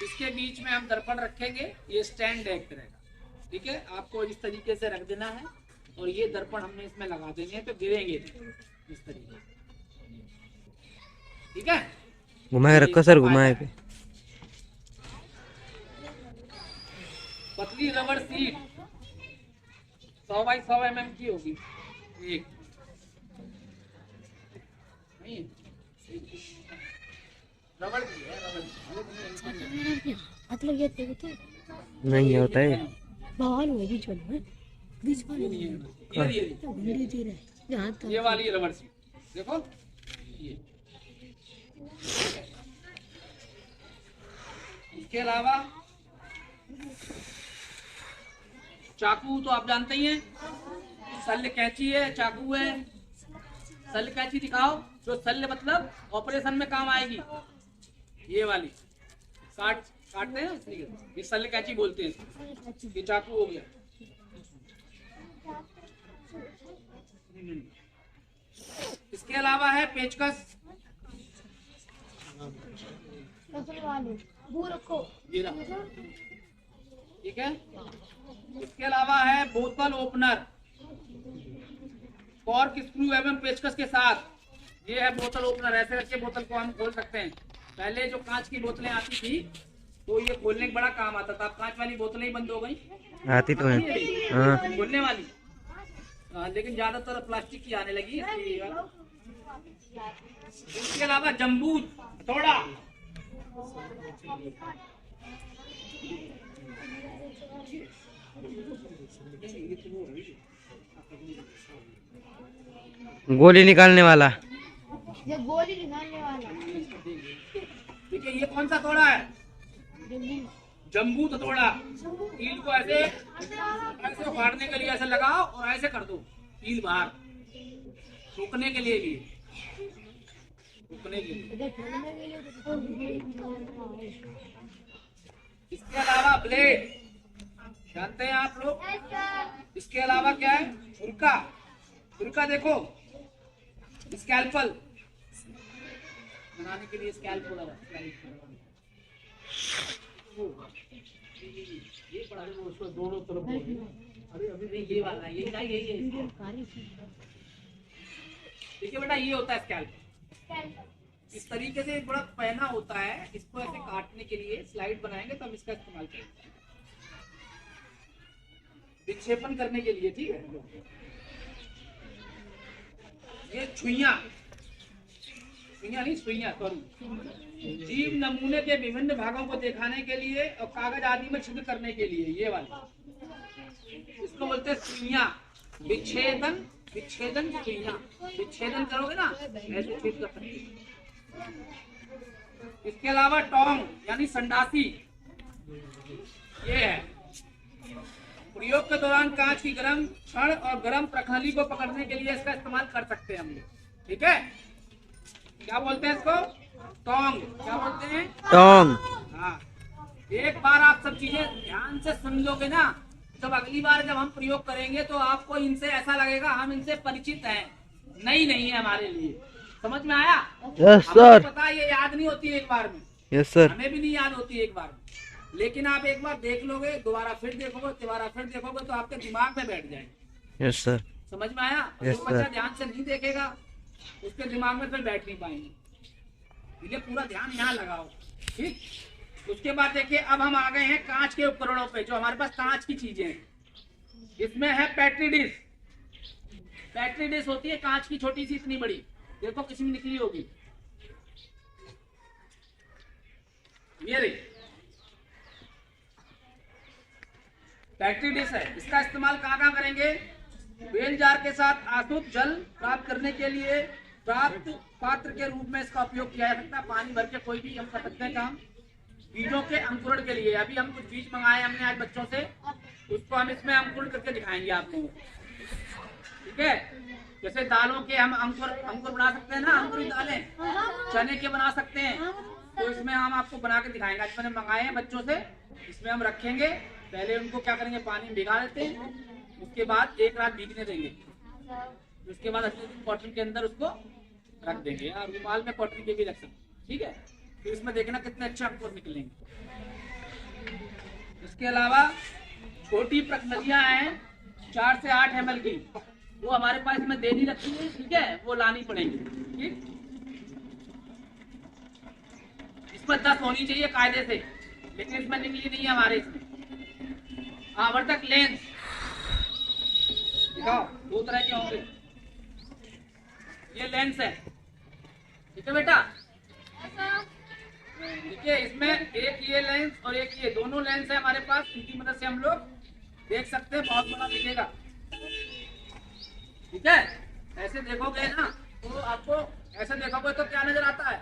इसके बीच में हम दर्पण रखेंगे, ये स्टैंड एक तरह का, ठीक है। आपको इस तरीके से रख देना है और ये दर्पण हमने इसमें लगा देंगे तो गिरेंगे इस तरीके, ठीक है। घुमाए रखो सर, घुमाए पे। पतली रबड़ सीट 100 बाई 100 mm की होगी, एक नहीं रबड़ की है, रबड़ मतलब ये देखो तो नहीं होता है, बवाल हुए बीच वाले बीच वाले ये धीरे धीरे यहाँ तक ये वाली रबड़ सी देखो ये। इसके अलावा चाकू तो आप जानते ही हैं, शल्य कैंची है, चाकू है। शल्य कैंची दिखाओ, जो शल्य मतलब ऑपरेशन में काम आएगी, ये वाली काटते हैं इसलिए ये शल्य कैंची बोलते हैं। ये चाकू हो गया। इसके अलावा है पेचकस, ये रहा, ठीक है। इसके अलावा है बोतल ओपनर, कॉर्क स्क्रू एवं पेचकस के साथ। ये है बोतल ओपनर, ऐसे करके बोतल को हम खोल सकते हैं। पहले जो कांच की बोतलें आती थी तो ये खोलने का बड़ा काम आता था, अब कांच वाली बोतलें ही बंद हो गई, आती तो है हाँ। खोलने वाली, लेकिन ज्यादातर प्लास्टिक की आने लगी। इसके अलावा जम्बू हथौड़ा, गोली निकालने वाला। ये गोली निकालने वाला देखिए ये कौन सा तोड़ा है? जम्बू तोड़ा। कील को ऐसे ऐसे उखाड़ने के लिए ऐसे लगाओ और ऐसे कर दो, कील बाहर, रुकने के लिए भी, रुकने के लिए। इसके अलावा ब्लेड जानते हैं आप लोग? इसके अलावा क्या है? फुरका। फुरका देखो, स्कैल्पल बनाने के लिए स्कैल्पल ये पड़ा है, उसमें दोनों तरफ हो गई। अरे अभी ये वाला ये देखिए बेटा, ये होता है स्कैल्प। इस तरीके से बड़ा पहना होता है, इसको ऐसे काटने के लिए स्लाइड बनाएंगे तो हम इसका इस्तेमाल करेंगे विक्षेपण करने के लिए। ठीक है, ये छुइयां नहीं, सुइयां सॉरी, जीव नमूने के विभिन्न भागों को दिखाने के लिए और कागज आदि में छिद्र करने के लिए, ये वाली इसको बोलते हैं सुइयां। विच्छेदन सुइयां, विच्छेदन करोगे ना ऐसे छेद कर सकते हैं। इसके अलावा टोंग यानी संडासी, ये है। प्रयोग के दौरान कांच की गर्म छड़ और गर्म प्रखंडी को पकड़ने के लिए इसका इस्तेमाल कर सकते हैं हम लोग। ठीक है, क्या बोलते हैं इसको? टोंग। क्या बोलते हैं? टोंग। हाँ, एक बार आप सब चीजें ध्यान से सुन लोगे ना, जब अगली बार जब हम प्रयोग करेंगे तो आपको इनसे ऐसा लगेगा हम इनसे परिचित हैं, नहीं है हमारे लिए। समझ में आया? Yes sir. पता है ये याद नहीं होती एक बार में। Yes sir. हमें भी नहीं याद होती एक बार में, लेकिन आप एक बार देख लोगे, दोबारा फिर देखोगे, दोबारा फिर देखोगे तो आपके दिमाग में बैठ जाएंगे। Yes sir. समझ में आया? Yes, जो बच्चा sir. ध्यान से नहीं देखेगा उसके दिमाग में फिर बैठ नहीं पाएंगे, इसलिए पूरा ध्यान यहाँ लगाओ। ठीक, उसके बाद देखिए अब हम आ गए हैं कांच के उपकरणों पे, जो हमारे पास कांच की चीजें हैं। इसमें है पेट्री डिश। पेट्री डिश होती है कांच की, छोटी सी, इतनी बड़ी, देखो किसी में निकली होगी, ये रही पेट्री डिश है। इसका इस्तेमाल कहाँ करेंगे? बेल जार के साथ आसुत जल प्राप्त करने के लिए प्राप्त पात्र के रूप में इसका उपयोग किया जा सकता है। पानी भर के कोई भी हम कर सकते हैं काम। बीजों के अंकुरण के लिए, अभी हम कुछ बीज मंगाए हमने आज बच्चों से, उसको हम इसमें अंकुरण करके दिखाएंगे आपको। ठीक है, जैसे दालों के हम अंकुर बना सकते हैं ना, अंकुरित दालें, चने के बना सकते हैं, तो इसमें हम आपको बना के दिखाएंगे। आज मैंने मंगाए हैं बच्चों से, इसमें हम रखेंगे। पहले उनको क्या करेंगे, पानी में भिगा देते हैं, उसके बाद एक रात भीगने देंगे, उसके बाद अगले दिन कॉटन के अंदर उसको रख देंगे, या रुमाल में कॉटन के भी रख सकते हैं। ठीक है, तो इसमें देखना कितने अच्छे अंकुर निकलेंगे। इसके अलावा छोटी प्रखनलियां हैं 4 से 8 ml की, वो हमारे पास इसमें देनी रखी है। ठीक है, वो लानी पड़ेगी। ठीक, इसमें 10 होनी चाहिए कायदे से, लेकिन इसमें निकली नहीं है हमारे। इसमें आवर्तक लेंस दिखाओ, 2 तरह के होंगे। ये लेंस है, ठीक है बेटा। देखिए इसमें एक ये लेंस और एक ये, दोनों लेंस है हमारे पास, इनकी मदद से हम लोग देख सकते हैं, बहुत बड़ा दिखेगा। ठीक है, ऐसे देखोगे ना तो आपको, ऐसे देखोगे तो क्या नजर आता है?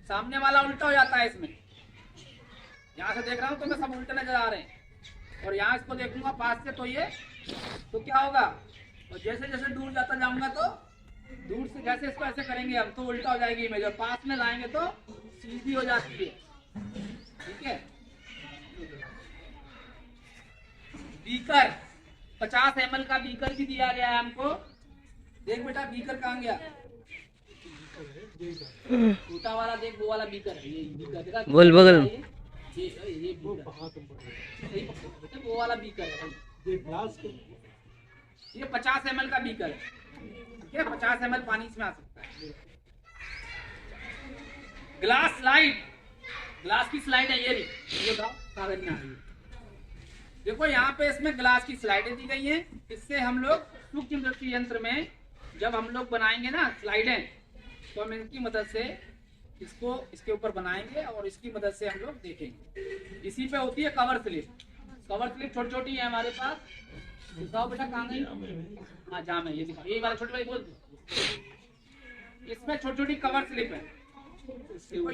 सामने वाला उल्टा हो जाता है। इसमें यहाँ से देख रहा हूँ तो मैं सब उल्टे नजर आ रहे हैं, और यहाँ इसको देखूंगा पास से तो ये, तो क्या होगा? और जैसे जैसे दूर जाता जाऊंगा तो दूर से जैसे इसको ऐसे करेंगे हम तो उल्टा हो जाएगी इमेज, और पास में लाएंगे तो सीधी हो जाती है। ठीक है, बीकर 50 ml का बीकर भी दिया गया है हमको। देख बेटा बीकर कहाँ गया? छोटा वाला देख, वो वाला बीकर है, ये बीकर बोल बगल में। ये वो वाला बीकर है, ये ग्लास के, ये 50 ml का बीकर है। ठीक है, 50 ml पानी इसमें आ सकता है। ग्लास स्लाइड, ग्लास की स्लाइड है, ये कागज में आ रही है। देखो यहाँ पे इसमें ग्लास की स्लाइडें दी गई हैं। इससे हम लोग सूक्ष्मदर्शी यंत्र में जब हम लोग बनाएंगे ना स्लाइडें, तो हम इनकी मदद से इसको इसके ऊपर बनाएंगे और इसकी मदद से हम लोग देखेंगे। इसी पे होती है कवर स्लिप। कवर स्लिप छोटी छोटी है हमारे पास। दिखाओ बेटा कहाँ गई? हाँ जाम है, ये दिखाओ, ये वाला छोटी वाली बोल। इसमें छोटी छोटी कवर स्लिप है। देखो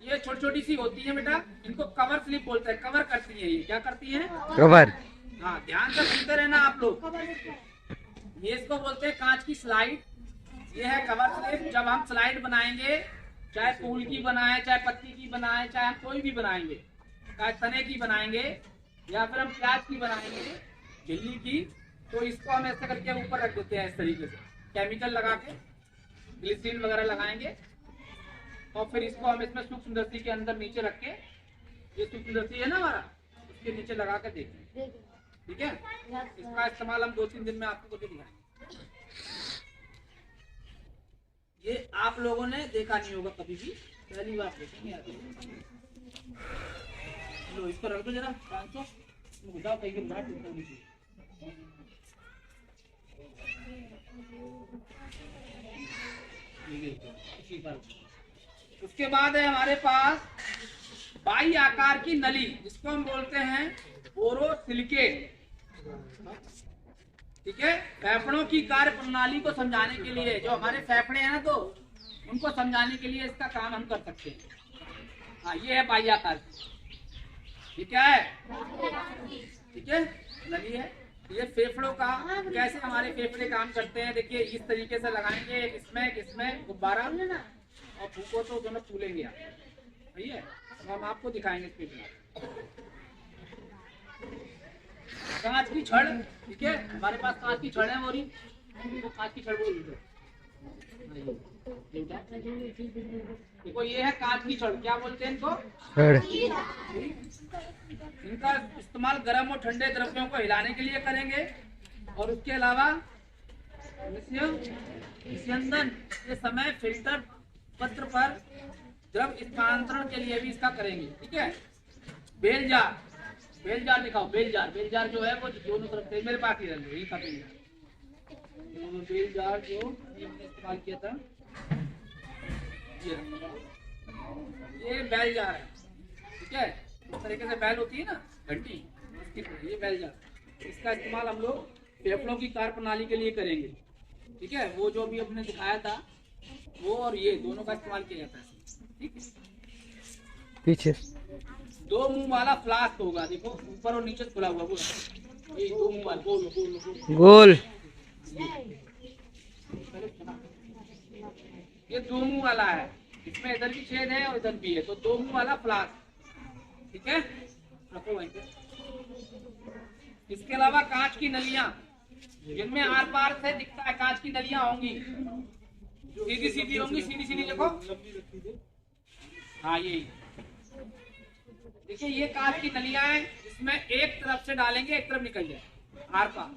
ये छोटी छोटी सी होती है बेटा, इनको कवर स्लिप बोलते हैं। कवर करती है, ये क्या करती है? कवर। हाँ ध्यान से सुनते रहना आप लोग। ये इसको बोलते हैं कांच की स्लाइड। ये है कवर स्लिप। जब हम स्लाइड बनाएंगे, चाहे फूल की बनाए, चाहे पत्ती की बनाए, चाहे हम कोई भी बनाएंगे, चाहे तने की बनाएंगे या फिर हम प्याज की बनाएंगे, झिल्ली की, तो इसको हम ऐसे करके ऊपर रख देते हैं इस तरीके से, केमिकल लगा के, ग्लिसरीन वगैरह लगाएंगे और फिर इसको हम इसमें सूक्ष्मदर्शी के अंदर नीचे रख के, ये सूक्ष्मदर्शी है ना हमारा, उसके नीचे लगा के देखेंगे। ठीक है, इसका इस्तेमाल हम 2-3 दिन में आपको करके दिखाएंगे। ये आप लोगों ने देखा नहीं होगा कभी भी, पहली बार देखेंगे आप। लो इसको रख दो जरा, 500 घुसाओ कहीं भी बाहर टूटना नहीं चाहिए। उसके बाद है हमारे पास बाई आकार की नली, जिसको हम बोलते हैं बोरोसिलिकेट। ठीक है, फेफड़ों की कार्य प्रणाली को समझाने के लिए, जो हमारे फेफड़े हैं ना, तो उनको समझाने के लिए इसका काम हम कर सकते हैं। हाँ ये है बाई आकार की। ये क्या है? ठीक है, नली है। ये फेफड़ों का, कैसे हमारे फेफड़े काम करते हैं देखिए, इस तरीके से लगाएंगे, इसमें गुब्बारा और फूको तो दोनों फूलेंगे आप। सही है, तो हम आपको दिखाएंगे इस पे। कांच की छड़, ठीक है, हमारे पास कांच की छड़ है मोरी, तो कांच की छड़ बोल दो। देखो ये है कांच की छड़, क्या बोलते हैं इनको? इनका इस्तेमाल गर्म और ठंडे द्रव्यों को हिलाने के लिए करेंगे, और उसके अलावा निस्यंदन के समय फिल्टर पत्र पर द्रव स्थानांतरण के लिए भी इसका करेंगे। ठीक है, बेलजार, बेलजार दिखाओ, बेलजार। बेलजार जो है वो दोनों तरफ से, मेरे पास ही रह लो, ये था बेलजार जो हमने इस्तेमाल किया था, ये बेलजार है। ठीक है, इस तरीके से बैल होती है ना घंटी, ये बेलजार। इसका इस्तेमाल हम लोग फेफड़ों की कार्य प्रणाली के लिए करेंगे। ठीक है, वो जो भी अपने दिखाया था वो और ये दोनों का इस्तेमाल किया जाता है। ठीक है, पीछे 2 मुंह वाला फ्लास्क होगा, देखो ऊपर और नीचे खुला हुआ, ये 2 मुंह वाला गोल। ये 2 मुंह वाला है, इसमें इधर भी छेद है और इधर भी है, तो 2 मुंह वाला फ्लास्क। ठीक है, रखो वहीं पे। इसके अलावा कांच की नलियां, जिनमें आर पार से दिखता है कांच की नलियां होंगी, सीधी सीधी होंगी, सीधी सीधी देखो। हाँ यही देखिए, ये कांच की नलियां हैं, इसमें एक तरफ से डालेंगे, एक तरफ निकल जाए आर पार।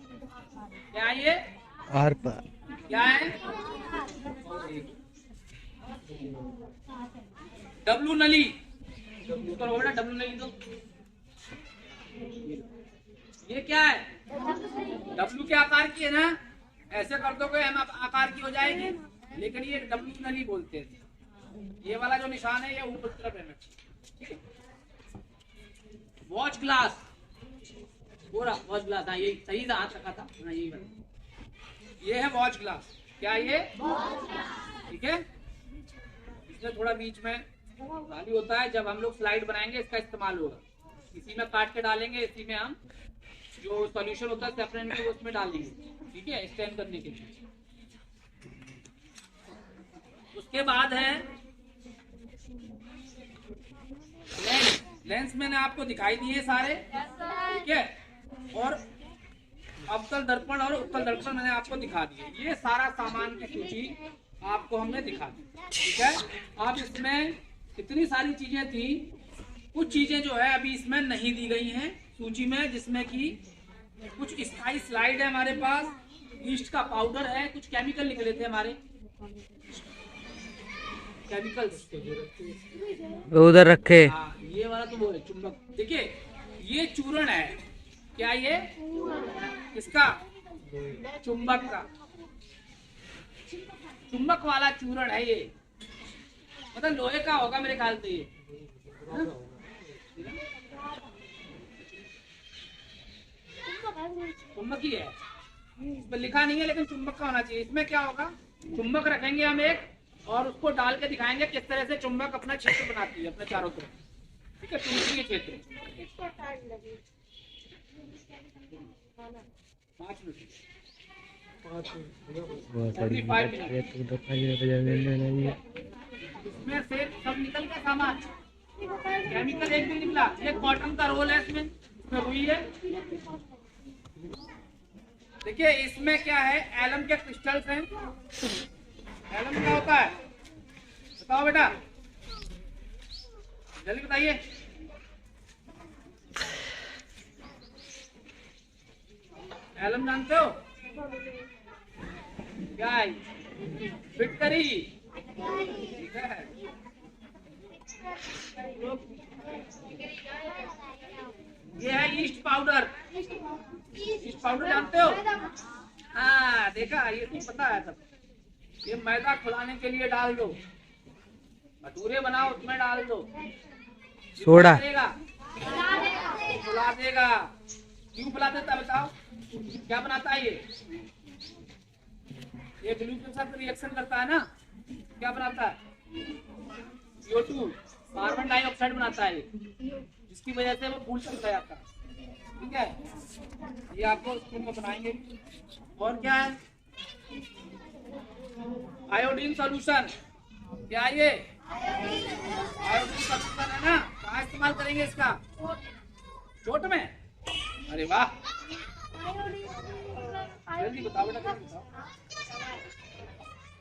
क्या है ये? आर पार। क्या है? डब्लू नली, डब्लू नली दो। ये क्या है? डब्लू के आकार की है ना, ऐसे कर दो एम आकार की हो जाएगी, लेकिन ये डब्लू नली बोलते हैं। ये वाला जो निशान है ये ऊपर तरफ है। ठीक है, वॉच ग्लास, पूरा वॉच ग्लास, हाँ यही सही से हाथ रखा था, हाँ यही वाला। ये है वॉच ग्लास। क्या ये? ठीक है, इसमें थोड़ा बीच में खाली होता है, जब हम लोग स्लाइड बनाएंगे इसका इस्तेमाल होगा। इसी में काट के डालेंगे, इसी में हम जो सॉल्यूशन होता है सेपरेट में उसमें डाल देंगे। ठीक है, स्टैंड करने के लिए। उसके बाद है लेंस। लेंस मैंने आपको दिखाई दिए सारे। ठीक है, और अवतल दर्पण और उत्तल दर्पण मैंने आपको दिखा दिए। ये सारा सामान की सूची आपको हमने दिखा दी। ठीक है, अब इसमें इतनी सारी चीजें थी, कुछ चीजें जो है अभी इसमें नहीं दी गई हैं सूची में, जिसमें कि कुछ स्काई स्लाइड है हमारे पास, ईस्ट का पाउडर है, कुछ केमिकल निकले थे हमारे, केमिकल्स उधर रखे। हाँ, ये वाला तो वो है चुंबक। देखिए ये चूर्ण है, क्या ये? किसका? चुंबक का, चुंबक वाला चूर्ण है ये। मतलब लोहे का होगा मेरे ख्याल से ये। चुम्बक ही है, इस पर लिखा नहीं है लेकिन चुम्बक का होना चाहिए। इसमें क्या होगा, चुम्बक रखेंगे हम एक और उसको डाल के दिखाएंगे किस तरह से चुम्बक अपना क्षेत्र बनाती है अपने चारों तरफ। ठीक है, चुंबकीय क्षेत्र। 5 मिनट, 45 मिनट। इसमें से सब निकल गया सामान, केमिकल एक भी निकला। ये कॉटन का रोल है, इसमें हुई है। देखिए इसमें क्या है, एलम के क्रिस्टल्स हैं। एलम क्या होता है बताओ बेटा, जल्दी बताइए। एलम जानते हो क्या है? फिटकरी, ठीक है। ये है ईस्ट पाउडर। ईस्ट पाउडर जानते हो? हाँ देखा, ये तो पता है सब। ये मैदा खुलाने के लिए डाल दो, भटूरे बनाओ उसमें डाल दो, सोडा फुला देगा। क्यों फुला देता है बताओ, क्या बनाता है ये ग्लू के साथ रिएक्शन करता है ना, क्या बनाता है? CO2, कार्बन डाइऑक्साइड बनाता है, जिसकी वजह से वो फूल चलता जाता है। ठीक है, ये आपको स्कूल में बनाएंगे। और क्या है, आयोडीन सॉल्यूशन। क्या ये आयोडीन सॉल्यूशन है ना, कहाँ इस्तेमाल करेंगे इसका? चोट में। अरे वाह, जल्दी बताओ बेटा, जल्दी बताओ।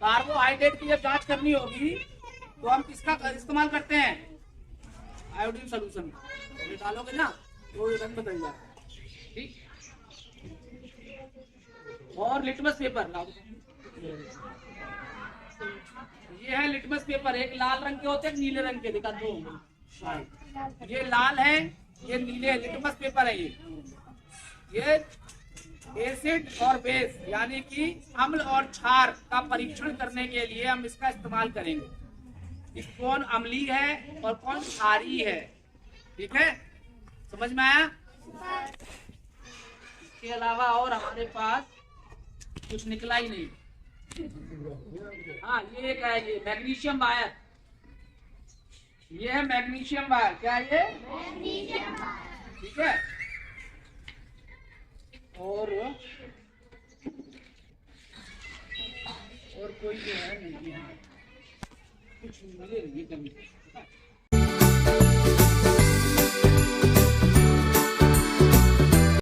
कार्बोहाइड्रेट की जब जांच करनी होगी तो हम किसका इस्तेमाल करते हैं? Iodine solution. ये डालोगे ना तो ये रंग बदल जाएगा। ठीक, और लिटमस पेपर लाओ। ये है लिटमस पेपर, एक लाल रंग के होते हैं, नीले रंग के, दिखा दो। ये लाल है, ये नीले, लिटमस पेपर है ये एसिड और बेस यानी कि अम्ल और क्षार का परीक्षण करने के लिए हम इसका इस्तेमाल करेंगे। इस कौन अम्लीय है और कौन क्षारीय है, ठीक है, समझ में आया? इसके अलावा और हमारे पास कुछ निकला ही नहीं। हाँ ये एक है, ये मैग्नीशियम वायर। ये है मैग्नीशियम वायर। क्या ये? ठीक है। और कोई जो है नहीं, कुछ मिले नहीं कमी।